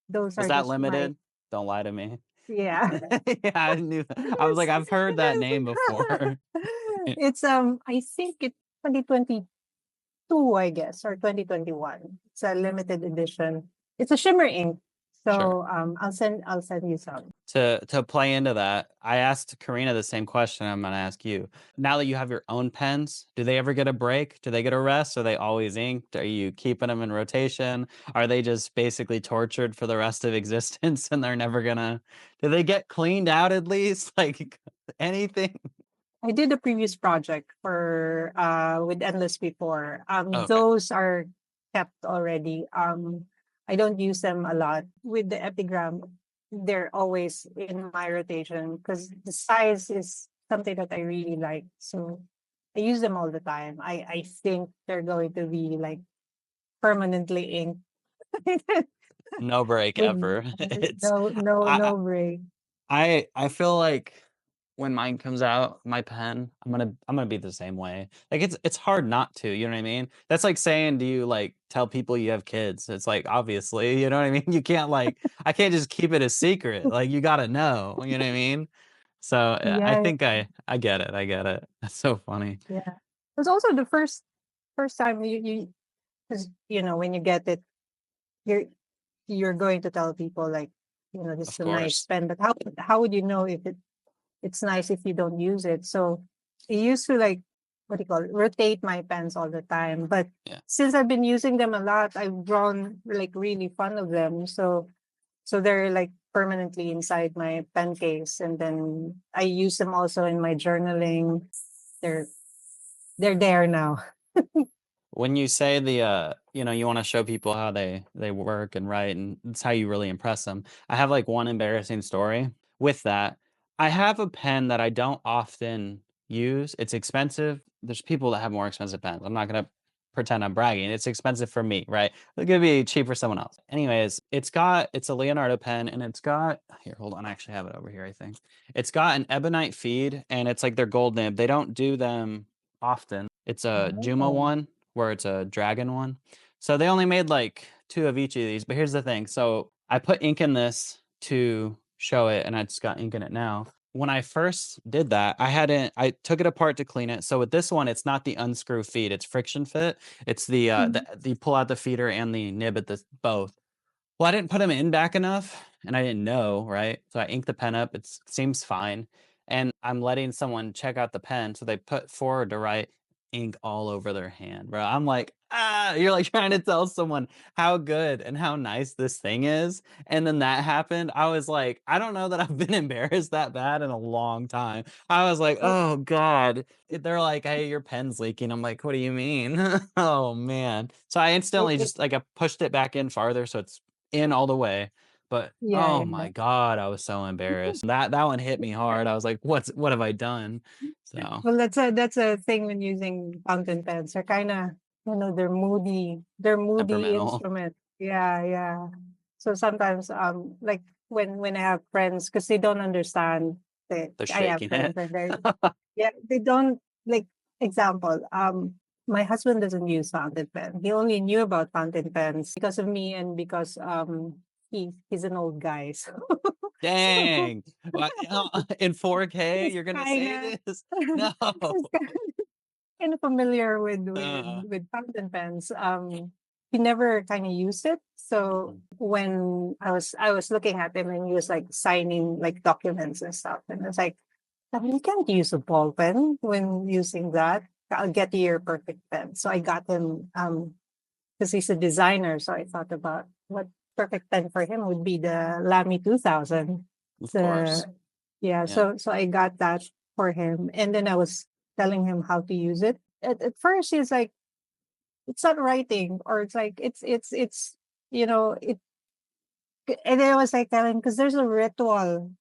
Those Was are that just my, limited? Don't lie to me. yeah. Yeah, I knew that. I was like, Yes. I've heard that name before. It's I think it's 2022, I guess, or 2021. It's a limited edition. It's a shimmer ink. Sure. So I'll send you some. To play into that, I asked Karina the same question I'm gonna ask you. Now that you have your own pens, do they ever get a break? Do they get a rest? Are they always inked? Are you keeping them in rotation? Are they just basically tortured for the rest of existence and they're never gonna do they get cleaned out at least? Like anything? I did a previous project for with Endless before. Okay, Those are kept already. I don't use them a lot. With the Epigram, they're always in my rotation because the size is something that I really like. So I use them all the time. I think they're going to be like permanently inked no break with ever. It's no I break. I feel like when mine comes out, my pen, I'm gonna be the same way. Like it's hard not to, you know what I mean? That's like saying, do you like tell people you have kids? It's like obviously, you know what I mean? You can't like I can't just keep it a secret. Like you gotta know, you know what I mean? So I Yeah, think I get it. I get it. That's so funny. yeah. It's also the first time you because when you get it, you're you're going to tell people like, this is Of a nice course. pen, but how would you know if it's nice if you don't use it? So I used to like, what do you call it, rotate my pens all the time. But Yeah. since I've been using them a lot, I've grown like really fond of them. So they're like permanently inside my pen case, and then I use them also in my journaling. They're they're there now. When you say you want to show people how they work and write, and it's how you really impress them. I have like one embarrassing story with that. I have a pen that I don't often use. It's expensive. There's people that have more expensive pens. I'm not gonna pretend I'm bragging. It's expensive for me, right? It's gonna be cheap for someone else. Anyways, it's a Leonardo pen, and it's got here. Hold on, I actually have it over here. I think it's got an ebonite feed, and it's like their gold nib. They don't do them often. It's a Juma Oh. one where it's a dragon one. So they only made like two of each of these. But here's the thing. So I put ink in this to show it, and I just got ink in it now. when I first did that, I took it apart to clean it. So with this one, it's not the unscrew feed, it's friction fit. It's Mhm. the you pull out the feeder and the nib at the both. Well, I didn't put them in back enough, and I didn't know, right? So I inked the pen up. It seems fine, and I'm letting someone check out the pen, so they put forward to write ink all over their hand, bro. I'm like, ah, you're like trying to tell someone how good and how nice this thing is, and then that happened. I was like, I don't know that I've been embarrassed that bad in a long time. I was like, Well, oh god. They're like, hey, your pen's leaking. I'm like, what do you mean? Oh man. So I instantly it just like I pushed it back in farther so it's in all the way, but yeah, oh yeah. my god, I was so embarrassed. That one hit me hard. I was like, what have I done?" So, Well, that's a thing when using fountain pens. They're kinda, they're moody. They're moody temperamental. instrument. Yeah, yeah. So sometimes, like when I have friends, because they don't understand that The I have shaking friends it. and yeah, they don't like example. My husband doesn't use fountain pen. He only knew about fountain pens because of me and because he's an old guy. So so Dang. What, in 4K, he's you're gonna say kinda this? No. he's kind of familiar with Uh, fountain pens. He never kind of used it. So mm, when I was looking at him and he was like signing like documents and stuff, and I was like, you can't use a ball pen when using that. I'll get you your perfect pen. So I got him because he's a designer. So I thought about what perfect pen for him would be the Lamy 2000. of The course. Yeah, Yeah. so I got that for him, and then I was telling him how to use it. At first, he's like, "It's not writing," or it's like, "It's," it. And then I was like telling, because there's a ritual.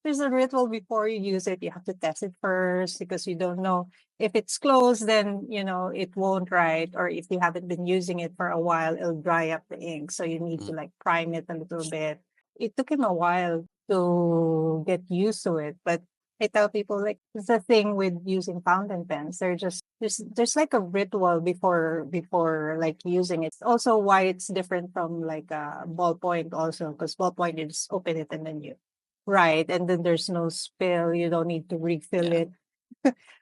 There's a ritual before you use it. You have to test it first because you don't know if it's closed. Then it won't write, or if you haven't been using it for a while, it'll dry up the ink. So you need to Mm, like prime it a little bit. It took him a while to get used to it, but I tell people like it's the thing with using fountain pens. They're just there's like a ritual before like using it. Also, why it's different from like a ballpoint also, because ballpoint you just open it and then you write, and then there's no spill. You don't need to refill yeah. it.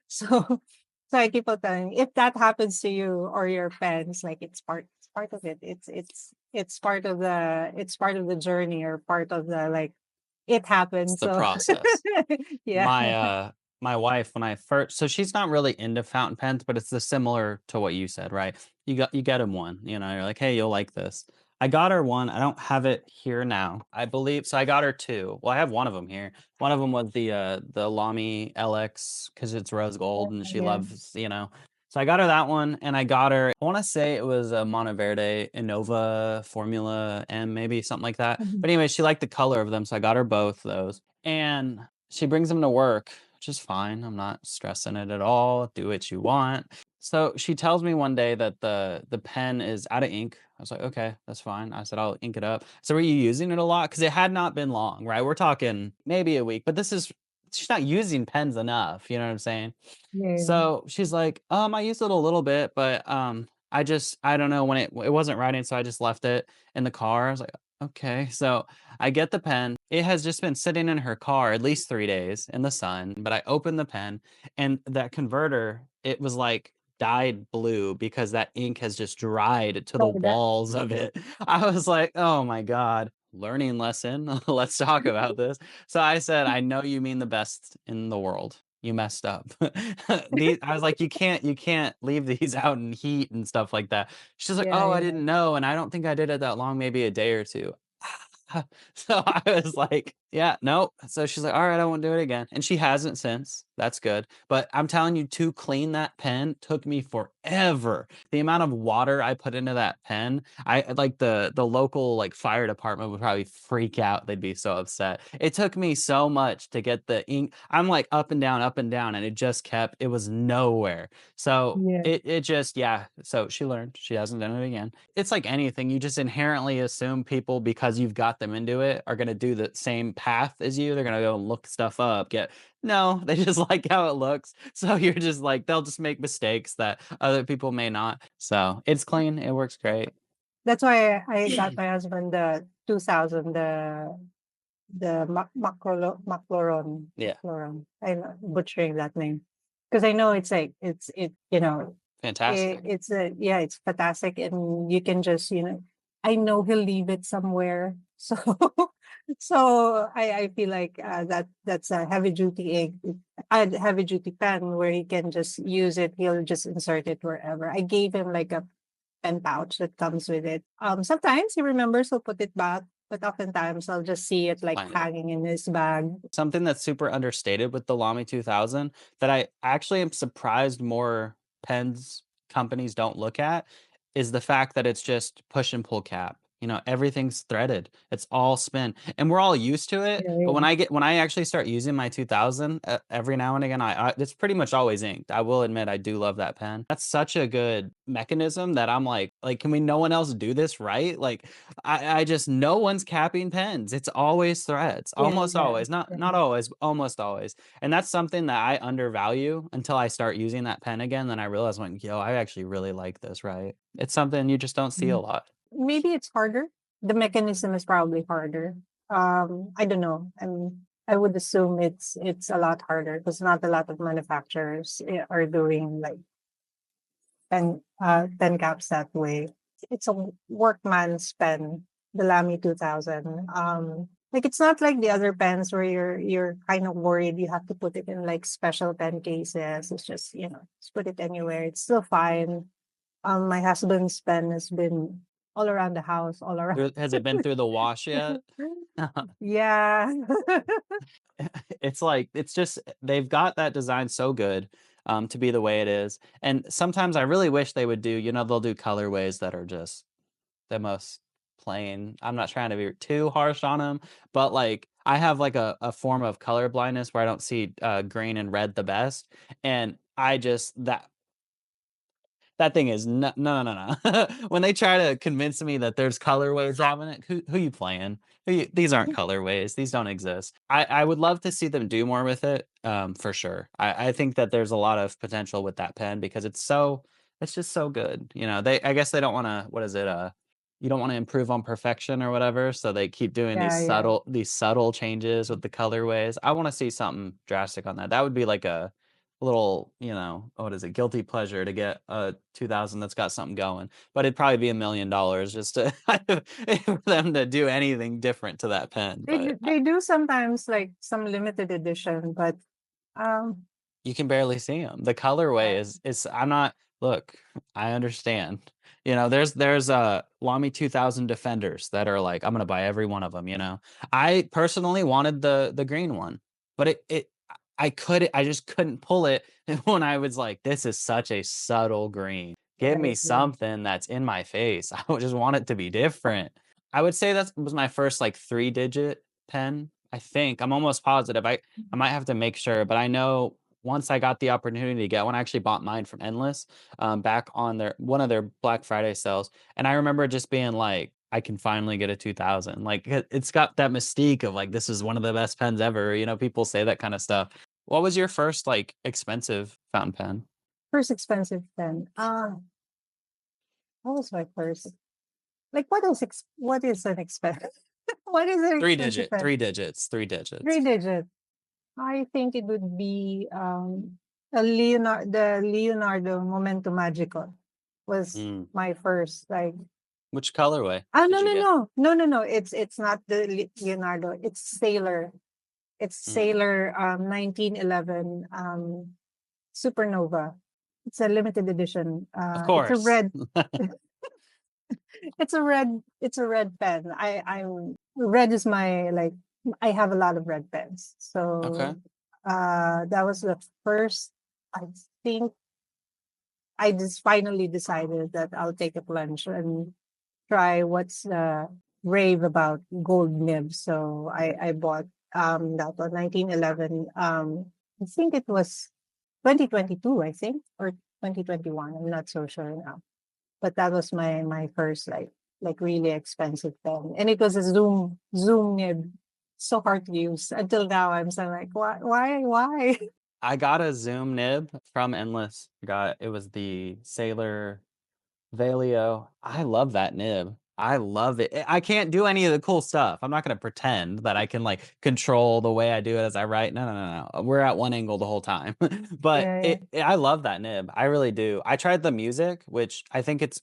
So, so I keep on telling, if that happens to you or your pens, like it's part of it. It's part of the journey, or part of the like it It's happened. the So process. yeah. My wife, when I first, so she's not really into fountain pens, but it's the similar to what you said, right? You get him one, you're like, "Hey, you'll like this." I got her one. I don't have it here now. I believe so I got her 2. Well, I have one of them here. One of them was the Lamy LX because it's rose gold and she Yeah. loves, So I got her that one, and I got her, I wanna say it was a Monteverde Innova Formula M, maybe something like that. Mhm. But anyway, she liked the color of them, so I got her both those. And she brings them to work, which is fine. I'm not stressing it at all. Do what you want. So she tells me one day that the pen is out of ink. I was like, okay, that's fine. I said, I'll ink it up. So were you using it a lot? Because it had not been long, right? We're talking maybe a week, but she's not using pens enough. You know what I'm saying? Yeah. So she's like, I used it a little bit, but I don't know when it wasn't writing, so I just left it in the car. I was like, okay. So I get the pen. It has just been sitting in her car at least 3 days in the sun, but I opened the pen and that converter, it was like dyed blue because that ink has just dried to the So that walls of it. I was like, oh my God. Learning lesson. Let's talk about this. So I said, I know you mean the best in the world. You messed up. I was like, you can't leave these out in heat and stuff like that. She's like, yeah, oh, I yeah. didn't know, and I don't think I did it that long, maybe a day or two. So I was like, yeah, no. So she's like, all right, I won't do it again. And she hasn't since. That's good. But I'm telling you, to clean that pen took me forever. The amount of water I put into that pen, I like the local like fire department would probably freak out. They'd be so upset. It took me so much to get the ink. I'm like up and down, and it just kept, it was nowhere. So Yeah. it just, yeah. So she learned. She hasn't done it again. It's like anything. You just inherently assume people, because you've got them into it, are gonna do the same path as you. They're gonna go and look stuff up, get no, they just like how it looks. So you're just like, they'll just make mistakes that other people may not. So it's clean. It works great. That's why I got my husband the 2000, the Yeah, Macloron. I'm butchering that name because I know it's like it you know fantastic. it's a yeah it's fantastic and you can just I know he'll leave it somewhere so so I feel like that's a heavy duty ink a heavy duty pen where he can just use it. He'll just insert it wherever. I gave him like a pen pouch that comes with it. Sometimes he remembers, he'll put it back, but oftentimes I'll just see it like Find it. hanging in his bag. Something that's super understated with the Lamy 2000 that I actually am surprised more pens companies don't look at is the fact that it's just push and pull cap. Everything's threaded. It's all spin. And we're all used to it, Yeah, but yeah. when I actually start using my 2000 every now and again, it's pretty much always inked. I will admit I do love that pen. That's such a good mechanism that I'm like, can we no one else do this right? Like I just no one's capping pens. It's always threads, Yeah, almost yeah, always. Not yeah. not always, almost always. And that's something that I undervalue until I start using that pen again. Then I realize, like, yo, I actually really like this. Right? It's something you just don't see a Mhm. lot. Maybe it's harder. The mechanism is probably harder. I don't know. I would assume it's a lot harder because not a lot of manufacturers are doing like 10 caps that way. It's a workman's pen, the Lamy 2000. Like it's not like the other pens where you're kind of worried you have to put it in like special pen cases. It's just, just put it anywhere. It's still fine. My husband's pen has been all around the house, all around. Has it been through the wash yet? Yeah. It's like it's just they've got that design so good to be the way it is. And sometimes I really wish they would do, they'll do colorways that are just the most plain. I'm not trying to be too harsh on them, but like I have like a form of color blindness where I don't see green and red the best. And I just that thing is no. When they try to convince me that there's colorways on it, who you playing? These aren't colorways. These don't exist. I would love to see them do more with it, for sure. I think that there's a lot of potential with that pen because it's just so good. I guess they don't want to. What is it? You don't want to improve on perfection or whatever, so they keep doing Yeah, yeah. these subtle changes with the colorways. I want to see something drastic on that. That would be like a little, what is it, guilty pleasure to get a 2000 that's got something going. But it'd probably be $1 million just to for them to do anything different to that pen. But They do sometimes like some limited edition, but um you can barely see them. The colorway is I'm not look, I understand. There's Lamy 2000 Defenders that are like I'm gonna buy every one of them. I personally wanted the green one, but I just couldn't pull it when I was like, this is such a subtle green. Give me right, right. something that's in my face. I would just want it to be different. I would say that was my first like 3-digit pen. I think I'm almost positive. I might have to make sure, but I know once I got the opportunity to get one, I actually bought mine from Endless, back on their one of their Black Friday sales, and I remember just being like, I can finally get a 2000. Like it's got that mystique of like this is one of the best pens ever. People say that kind of stuff. What was your first like expensive fountain pen? First expensive pen. What was my first? Like what is an expensive what is an expensive pen? 3 digits, 3 3 digits. digit. I think it would be the Leonardo Momento Magico was Mm. my first like Which colorway oh did no you no get? no no no no it's not the Leonardo, it's Sailor. It's Mm. Sailor 1911 Supernova. It's a limited edition. Of It's a course. red it's a red pen. I'm red is my like I have a lot of red pens. Okay. So that was the first I think I just finally decided that I'll take a plunge and try what's the rave about gold nibs. So I bought that one 1911 I think it was 2022 I think or 2021. I'm not so sure now. But that was my first like really expensive pen. And it was a zoom nib. So hard to use. Until now I'm still like why? I got a zoom nib from Endless. It was the Sailor Valio. I love that nib. I love it. I can't do any of the cool stuff. I'm not gonna pretend that I can, like, control the way I do it as I write. No, no, no, no. We're at one angle the whole time. But Yeah, yeah. I love that nib. I really do. I tried the music, which I think it's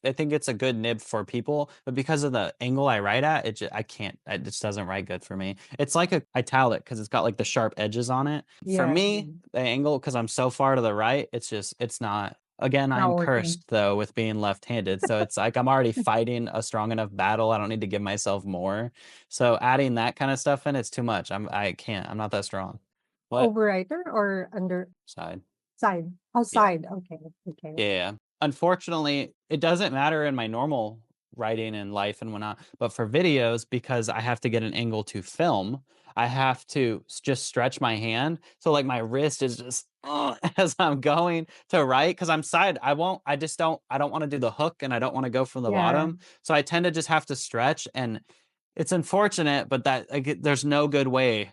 a good nib for people, but because of the angle I write at, I can't. It just doesn't write good for me. It's like a italic because 'cause it's got, like, the sharp edges on it. For Yeah, me, the angle, because 'cause I'm so far to the right, it's not. Again, I'm not working. cursed though with being left-handed, so it's like I'm already fighting a strong enough battle, I don't need to give myself more. So adding that kinda stuff in, it's too much. I can't, I'm not that strong. What Overwriter or under side? side? Yeah. Outside. Okay, okay. Yeah. Unfortunately, it doesn't matter in my normal writing and life and whatnot, but for videos, because I have to get an angle to film, I have to just stretch my hand. So like my wrist is just as I'm going to write because I'm side. I don't want to do the hook and I don't want to go from the Yeah, bottom. So I tend to just have to stretch and it's unfortunate, but that like, there's no good way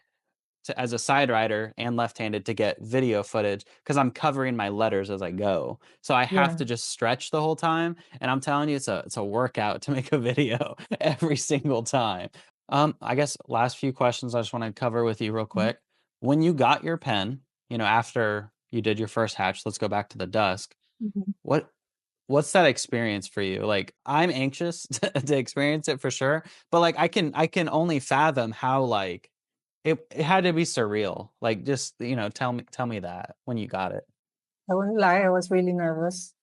to as a side writer and left-handed to get video footage because I'm covering my letters as I go. So I have yeah. to just stretch the whole time, and I'm telling you, it's a workout to make a video every single time. I guess last few questions I just want to cover with you real Mhm, quick. When you got your pen, you know, after you did your first hatch, let's go back to the dusk. mhm. What what's that experience for you? Like, I'm anxious to experience it for sure, but like I can only fathom how like it had to be surreal. Like, just, you know, tell me that when you got it. I wouldn't lie, I was really nervous.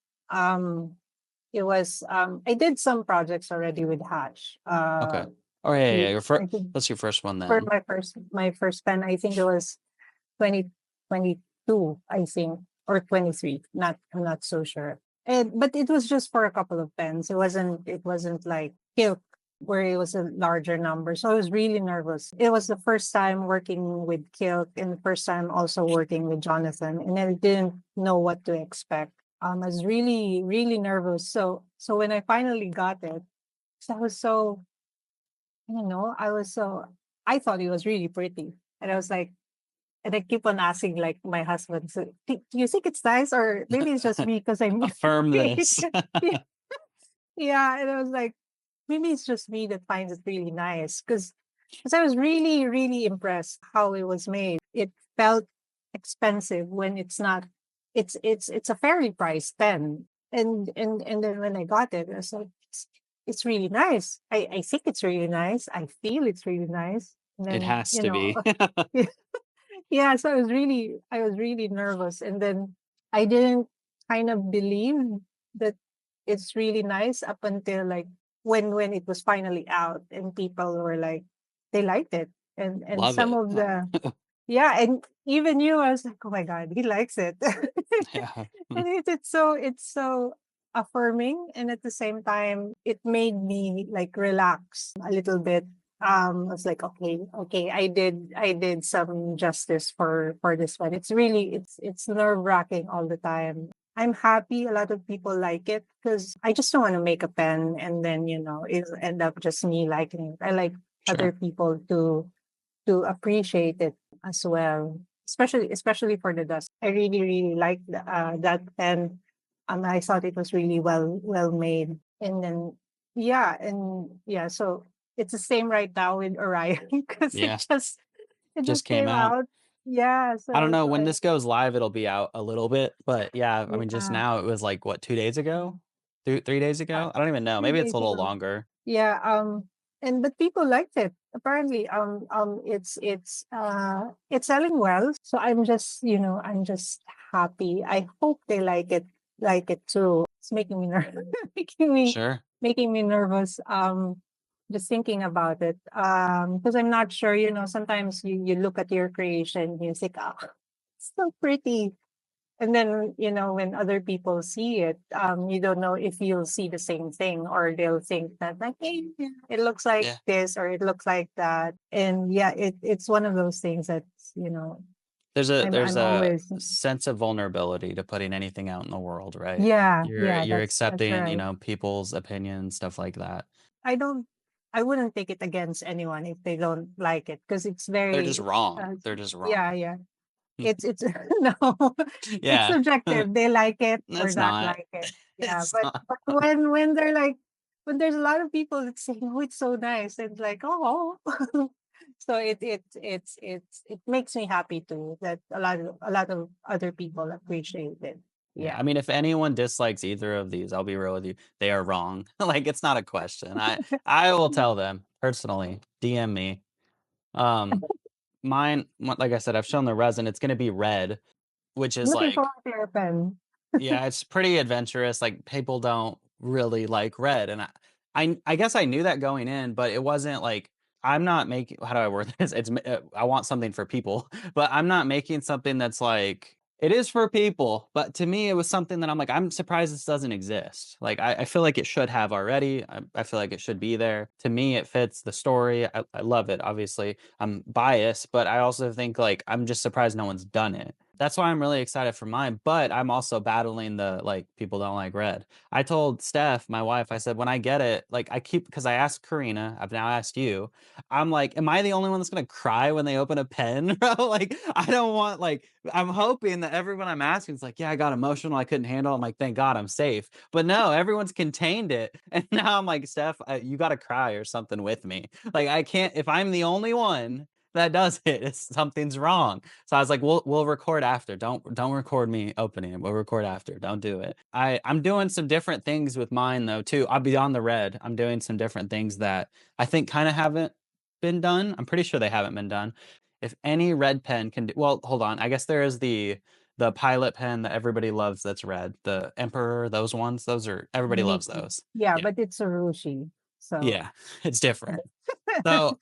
It was I did some projects already with Hatch. Okay. Oh, yeah, yeah, We your first. I think That's your first one for then. my first pen, I think it was 2022, I think, or 23. Not I'm not so sure. And but it was just for a couple of pens. It wasn't like Kilk where it was a larger number. So I was really nervous. It was the first time working with Kilk and the first time also working with Jonathan. And I didn't know what to expect. I was really, really nervous. So when I finally got it, so I was so, I thought it was really pretty. And I was like, and I keep on asking like my husband, so, do you think it's nice? Or maybe it's just me because I'm Affirm this. yeah. And I was like, maybe it's just me that finds it really nice. Because I was really, really impressed how it was made. It felt expensive when it's not. It's a fairly priced pen. And then when I got it, I was like, it's really nice. I think it's really nice. I feel it's really nice. And It then, has to be. yeah, so I was really nervous. And then I didn't kind of believe that it's really nice up until like when it was finally out and people were like they liked it. And Love some it. of the yeah, and even you, I was like, oh my God, he likes it. Yeah. And it's so affirming, and at the same time it made me like relax a little bit. I was like, okay, okay, I did some justice for this one. It's really it's nerve-wracking all the time. I'm happy a lot of people like it because I just don't want to make a pen and then it'll end up just me liking it. I like other Sure. people to appreciate it as well. Especially for the dust. I really, really like that pen. I thought it was really well made. And then yeah, so it's the same right now with Orion because it Yeah. just Just came came out. out. Yeah, I don't so know so when I this goes live, it'll be out a little bit, but yeah, I mean, just yeah. now it was like what, 2 days ago? 3 days Uh, ago? I don't even know. Maybe it's 3 days a little ago. longer. Yeah, and but people liked it. Apparently, it's selling well. So I'm just happy. I hope they like it too. It's making me nervous, making me Sure. making me nervous. Just thinking about it. Because I'm not sure. Sometimes you look at your creation, you think, oh, it's so pretty. And then, when other people see it, you don't know if you'll see the same thing or they'll think that like, hey, yeah, it looks like Yeah. this or it looks like that. And yeah, it's one of those things that, you know, There's I'm a always, sense of vulnerability to putting anything out in the world, right? yeah, You're yeah, you're that's accepting, you right. know, people's opinions, stuff like that. I don't, I wouldn't take it against anyone if they don't like it because it's They're just very, wrong. uh, They're just yeah, wrong. yeah. It's no, it's Yeah. subjective. They like it or It's not not. like it. Yeah, It's but not. when they're like but there's a lot of people that say, "Oh, it's so nice." And like, oh, so it makes me happy too that a lot of other people appreciate it. Yeah, I Yeah. mean, if anyone dislikes either of these, I'll be real with you, they are wrong. Like, it's not a question. I will tell them personally, DM me. Um, like I said, I've shown the resin, it's gonna be red, which is Looking like forward to your pen. yeah, it's pretty adventurous, like, people don't really like red, and I guess I knew that going in, but it wasn't like I'm not making how do I word this? I want something for people, but I'm not making something that's like it is for people, but to me, it was something that I'm like, "I'm surprised this doesn't exist." Like, I feel like it should have already, I feel like it should be there. To me, it fits the story, I love it, obviously. I'm biased, but I also think, like, I'm just surprised no one's done it. That's why I'm really excited for mine, but I'm also battling the, like, people don't like red. I told Steph, my wife, I said, "When I get it," like, because I asked Karina, I've now asked you, I'm like, "Am I the only one that's gonna cry when they open a pen, bro?" Like, I don't want, like I'm hoping that everyone I'm asking is like, "Yeah, I got emotional, I couldn't handle it." I'm like, "Thank God I'm safe." But no, everyone's contained it, and now I'm like, "Steph, you gotta cry or something with me." Like, I can't if I'm the only one that does it, something's wrong. So I was like, "We'll record after. Don't record me opening it. We'll record after. Don't do it." I'm doing some different things with mine though too. I'll be on the red. I'm doing some different things that I think kind of haven't been done. I'm pretty sure they haven't been done. If any red pen can do, well, hold on. I guess there is the pilot pen that everybody loves that's red. The Emperor, those ones. Those are everybody Me loves too. those. Yeah, Yeah. but it's a Rushi. So Yeah. It's different. So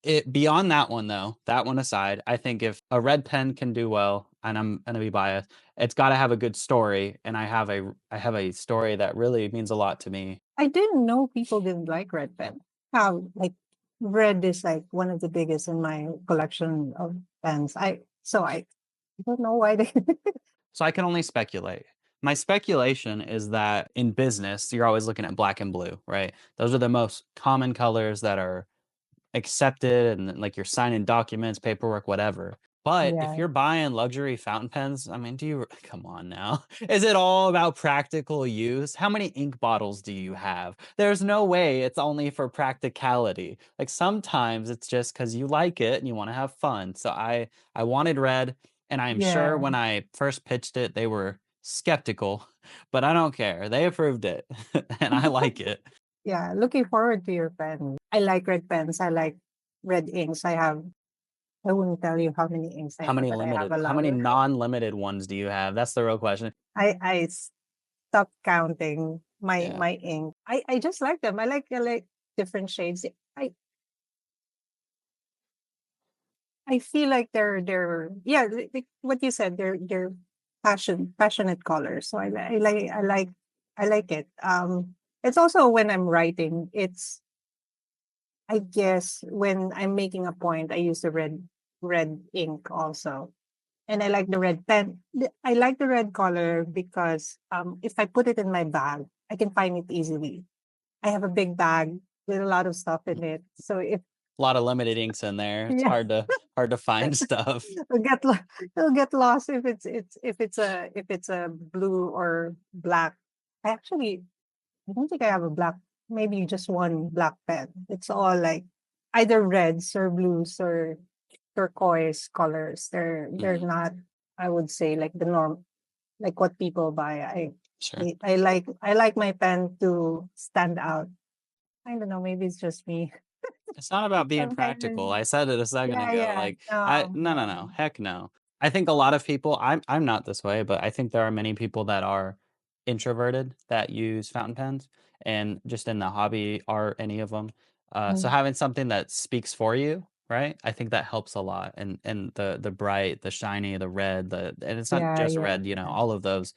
it beyond that one though, that one aside, I think if a red pen can do well, and I'm gonna be biased, it's gotta have a good story, and I have a story that really means a lot to me. I didn't know people didn't like red pen. How like red is like one of the biggest in my collection of pens. I don't know why they So I can only speculate. My speculation is that in business, you're always looking at black and blue, right? Those are the most common colors that are accepted and like you're signing documents, paperwork, whatever. But if yeah. you're buying luxury fountain pens, I mean, do you come on now? Is it all about practical use? How many ink bottles do you have? There's no way it's only for practicality. Like sometimes it's just because you like it and you want to have fun. So I wanted red, and I am sure Yeah. when I first pitched it, they were skeptical, but I don't care. They approved it, and I like it. Yeah. Looking forward to your pen. I like red pens. I like red inks. I wouldn't tell you how many inks I have, but I have a How lot many of non-limited ones do you have? That's the real question. I stopped counting Yeah. my ink. I just like them. I like different shades. I feel like they're yeah, like what you said, they're passionate colors. So I like it. It's also when I'm writing, it's I guess when I'm making a point, I use the red ink also. And I like the red pen. I like the red color because if I put it in my bag, I can find it easily. I have a big bag with a lot of stuff in it. So if A lot of limited inks in there. It's yeah, hard to find stuff. it'll get lost if it's a blue or black. I don't think I have a black. Maybe just one black pen. It's all like either reds or blues or turquoise colors. They're Mhm. not. I would say like the norm, like what people buy. Sure. I like my pen to stand out. I don't know. Maybe it's just me. It's not about being Sometimes, practical. I said it a second yeah, ago. yeah. Like I No, no, no, no. no. Heck no. I think a lot of people I'm not this way, but I think there are many people that are introverted that use fountain pens and just in the hobby art, any of them. So Mm, having something that speaks for you, right? I think that helps a lot. And the bright, the shiny, the red, and it's not yeah, just yeah, red, yeah. all of those.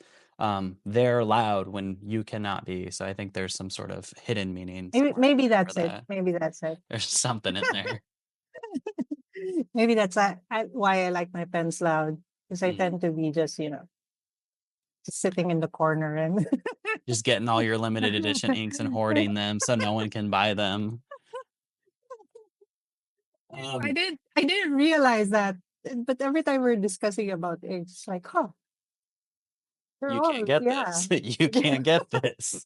They're loud when you cannot be. So I think there's some sort of hidden meaning somewhere Maybe for that's it. that. Maybe that's it. There's something in there. Maybe that's why I like my pens loud because I Mhm. tend to be just just sitting in the corner and Just getting all your limited edition inks and hoarding them so no one can buy them. Um, I didn't realize that. But every time we're discussing about it, it's like, huh, they're you can't all get yeah. this. You can't get this.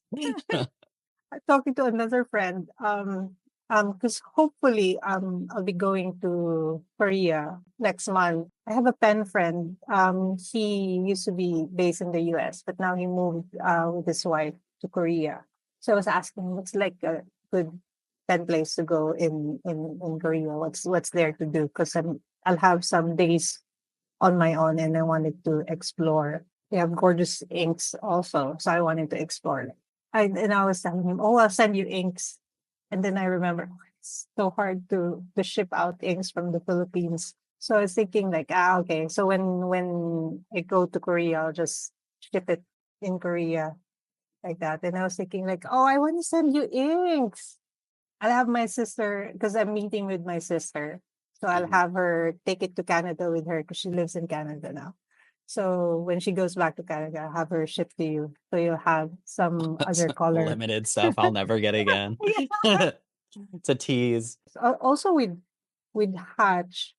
talking to another friend, because hopefully, I'll be going to Korea next month. I have a pen friend. He used to be based in the US, but now he moved with his wife to Korea. So I was asking, what's like a good pen place to go in Korea? What's there to do? Because I'll have some days on my own, and I wanted to explore. They have gorgeous inks also, so I wanted to explore. I was telling him, "Oh, I'll send you inks," and then I remember, oh, it's so hard to ship out inks from the Philippines. So I was thinking like, okay. So when I go to Korea, I'll just ship it in Korea like that. And I was thinking like, oh, I want to send you inks. I'll have my sister because I'm meeting with my sister. So I'll Mhm. have her take it to Canada with her because she lives in Canada now. So when she goes back to Canada, I'll have her ship to you. So you'll have some other color. Limited stuff I'll never get again. Yeah. It's a tease. Also with Hatch,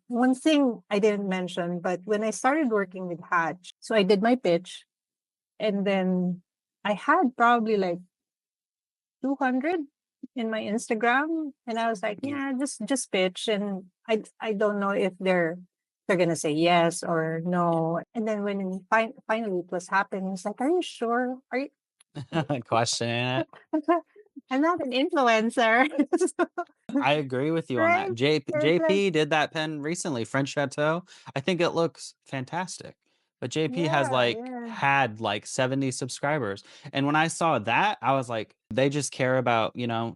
one thing I didn't mention, but when I started working with Hatch, so I did my pitch and then I had probably like 200 in my Instagram, and I was like, Mhm. "Yeah, just pitch." And I don't know if they're gonna say yes or no. And then when finally it was happening, it's like, "Are you sure? Are you?" Questioning it. I'm not an influencer, I agree with you on right? that. It's like, JP did that pen recently, French Chateau. I think it looks fantastic. But JP has yeah, like yeah, had like 70 subscribers. And when I saw that, I was like, they just care about,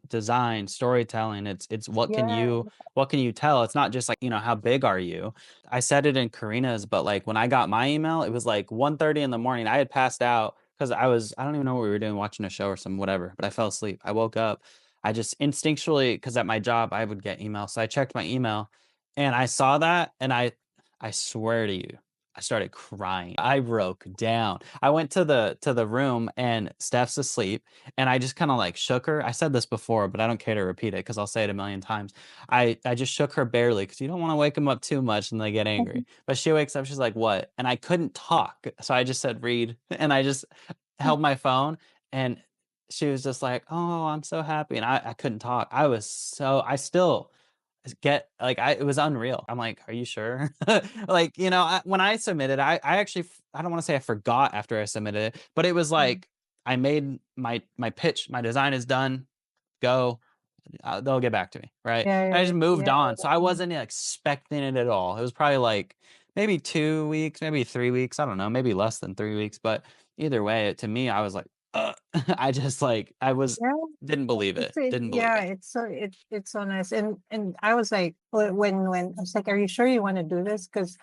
design, storytelling. It's yeah, what can you tell? It's not just like, how big are you? I said it in Karina's, but like when I got my email, it was like 1:30 in the morning. I had passed out because I don't even know what we were doing, watching a show or some whatever, but I fell asleep. I woke up. I just instinctually, because at my job I would get emails, so I checked my email, and I saw that, and I swear to you, I started crying. I broke down. I went to the room, and Steph's asleep, and I just kind of like shook her. I said this before, but I don't care to repeat it because I'll say it a million times. I just shook her barely because you don't want to wake them up too much and they get angry. But she wakes up, she's like, "What?" And I couldn't talk, so I just said, "Read," and I just held my phone, and she was just like, "Oh, I'm so happy," and I couldn't talk. I still get like it was unreal. I'm like, "Are you sure?" Like, when I submitted, I actually I don't want to say I forgot after I submitted it, but it was mm, like I made my pitch, my design is done. Go. They'll get back to me, right? And I yeah, just moved yeah, on. So I yeah. wasn't expecting it at all. It was probably like maybe 2 weeks, maybe 3 weeks. I don't know, maybe less than 3 weeks. But either way, to me, I was like, I just like, Yeah, didn't believe it. Didn't believe yeah, it. it's so nice. And I was like, when I was like, "Are you sure you want to do this?" Because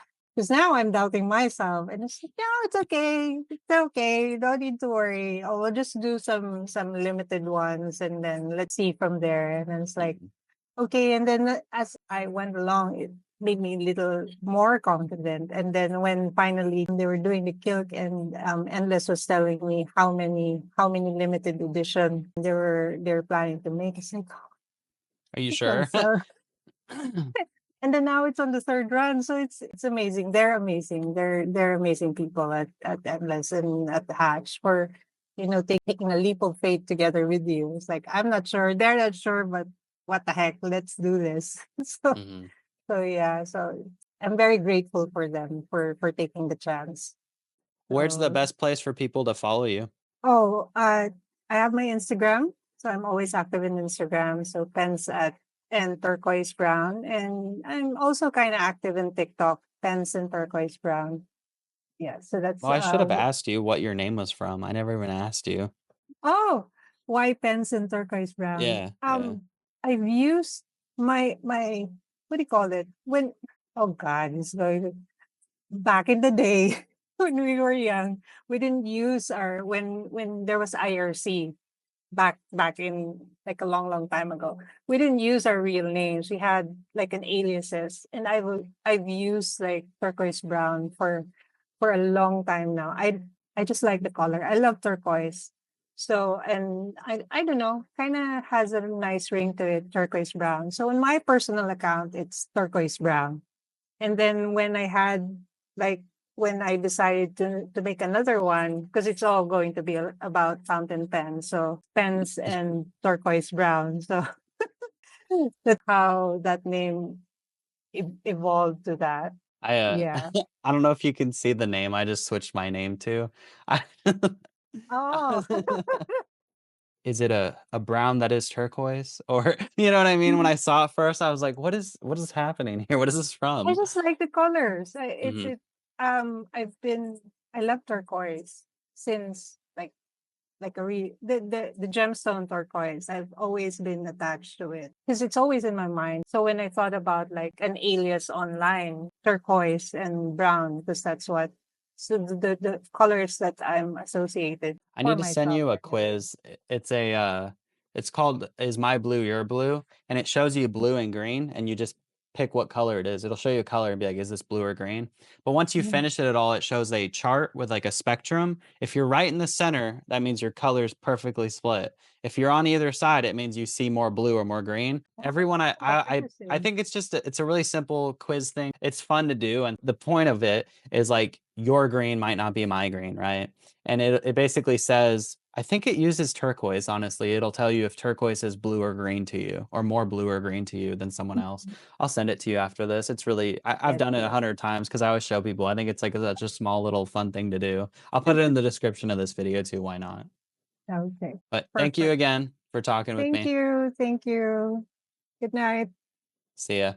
now I'm doubting myself, and it's like, "No, it's okay, it's okay. You don't need to worry. Oh, we'll just do some limited ones, and then let's see from there." And then it's like, Mhm. okay, and then as I went along, it made me a little more confident. And then when finally they were doing the Kilk and Endless was telling me how many limited edition they're planning to make, it's like, "Oh, Are you it will sure? sell." And then now it's on the third run, so it's amazing. They're amazing. They're amazing people at Endless and at the Hatch for taking a leap of faith together with you. It's like I'm not sure, they're not sure, but what the heck, let's do this. So Mhm. so yeah, so I'm very grateful for them for taking the chance. Where's the So best place for people to follow you? oh, I have my Instagram, so I'm always active in Instagram. So pens at and turquoise brown, and I'm also kind of active in TikTok, pens and turquoise brown. Yeah, so that's Well, I should have asked you what your name was from. I never even asked you. oh, why pens and turquoise brown? Yeah, yeah. I've used my what do you call it when oh God, it's going back in the day when we were young, we didn't use our when there was IRC back in like a long time ago. We didn't use our real names. We had like an aliases, and I've used like turquoise brown for a long time now. I just like the color. I love turquoise. So and I don't know, kind of has a nice ring to it, turquoise brown. So in my personal account, it's turquoise brown. And then when I had like when I decided to make another one, because it's all going to be about fountain pens, so pens and turquoise brown. So that's how that name evolved to that. I Yeah. I don't know if you can see the name I just switched my name to. I Oh. Is it a brown that is turquoise? Or you know what I mean? When I saw it first, I was like, what is happening here? What is this I from?" just like the colors. Mhm. I've been I love turquoise since like the gemstone turquoise. I've always been attached to it because it's always in my mind. So when I thought about like an alias online, turquoise and brown, because that's what so the colors that I'm associated I for need to send myself you a anyway. quiz. It's called Is My Blue Your Blue? And it shows you blue and green, and you just pick what color it is. It'll show you a color and be like, is this blue or green? But once you Mhm. finish it all, it shows a chart with like a spectrum. If you're right in the center, that means your color's perfectly split. If you're on either side, it means you see more blue or more green. Everyone Oh, I interesting. think it's just it's a really simple quiz thing. It's fun to do, and the point of it is like your green might not be my green, right? And it basically says, I think it uses turquoise, honestly. It'll tell you if turquoise is blue or green to you, or more blue or green to you than someone else. I'll send it to you after this. It's really, I've Yes, done it a yes. hundred times because I always show people. I think it's like such a small little fun thing to do. I'll put it in the description of this video too. Why not? Okay. But thank you Perfect. again for talking with Thank me. you. Thank you. Good night. See ya.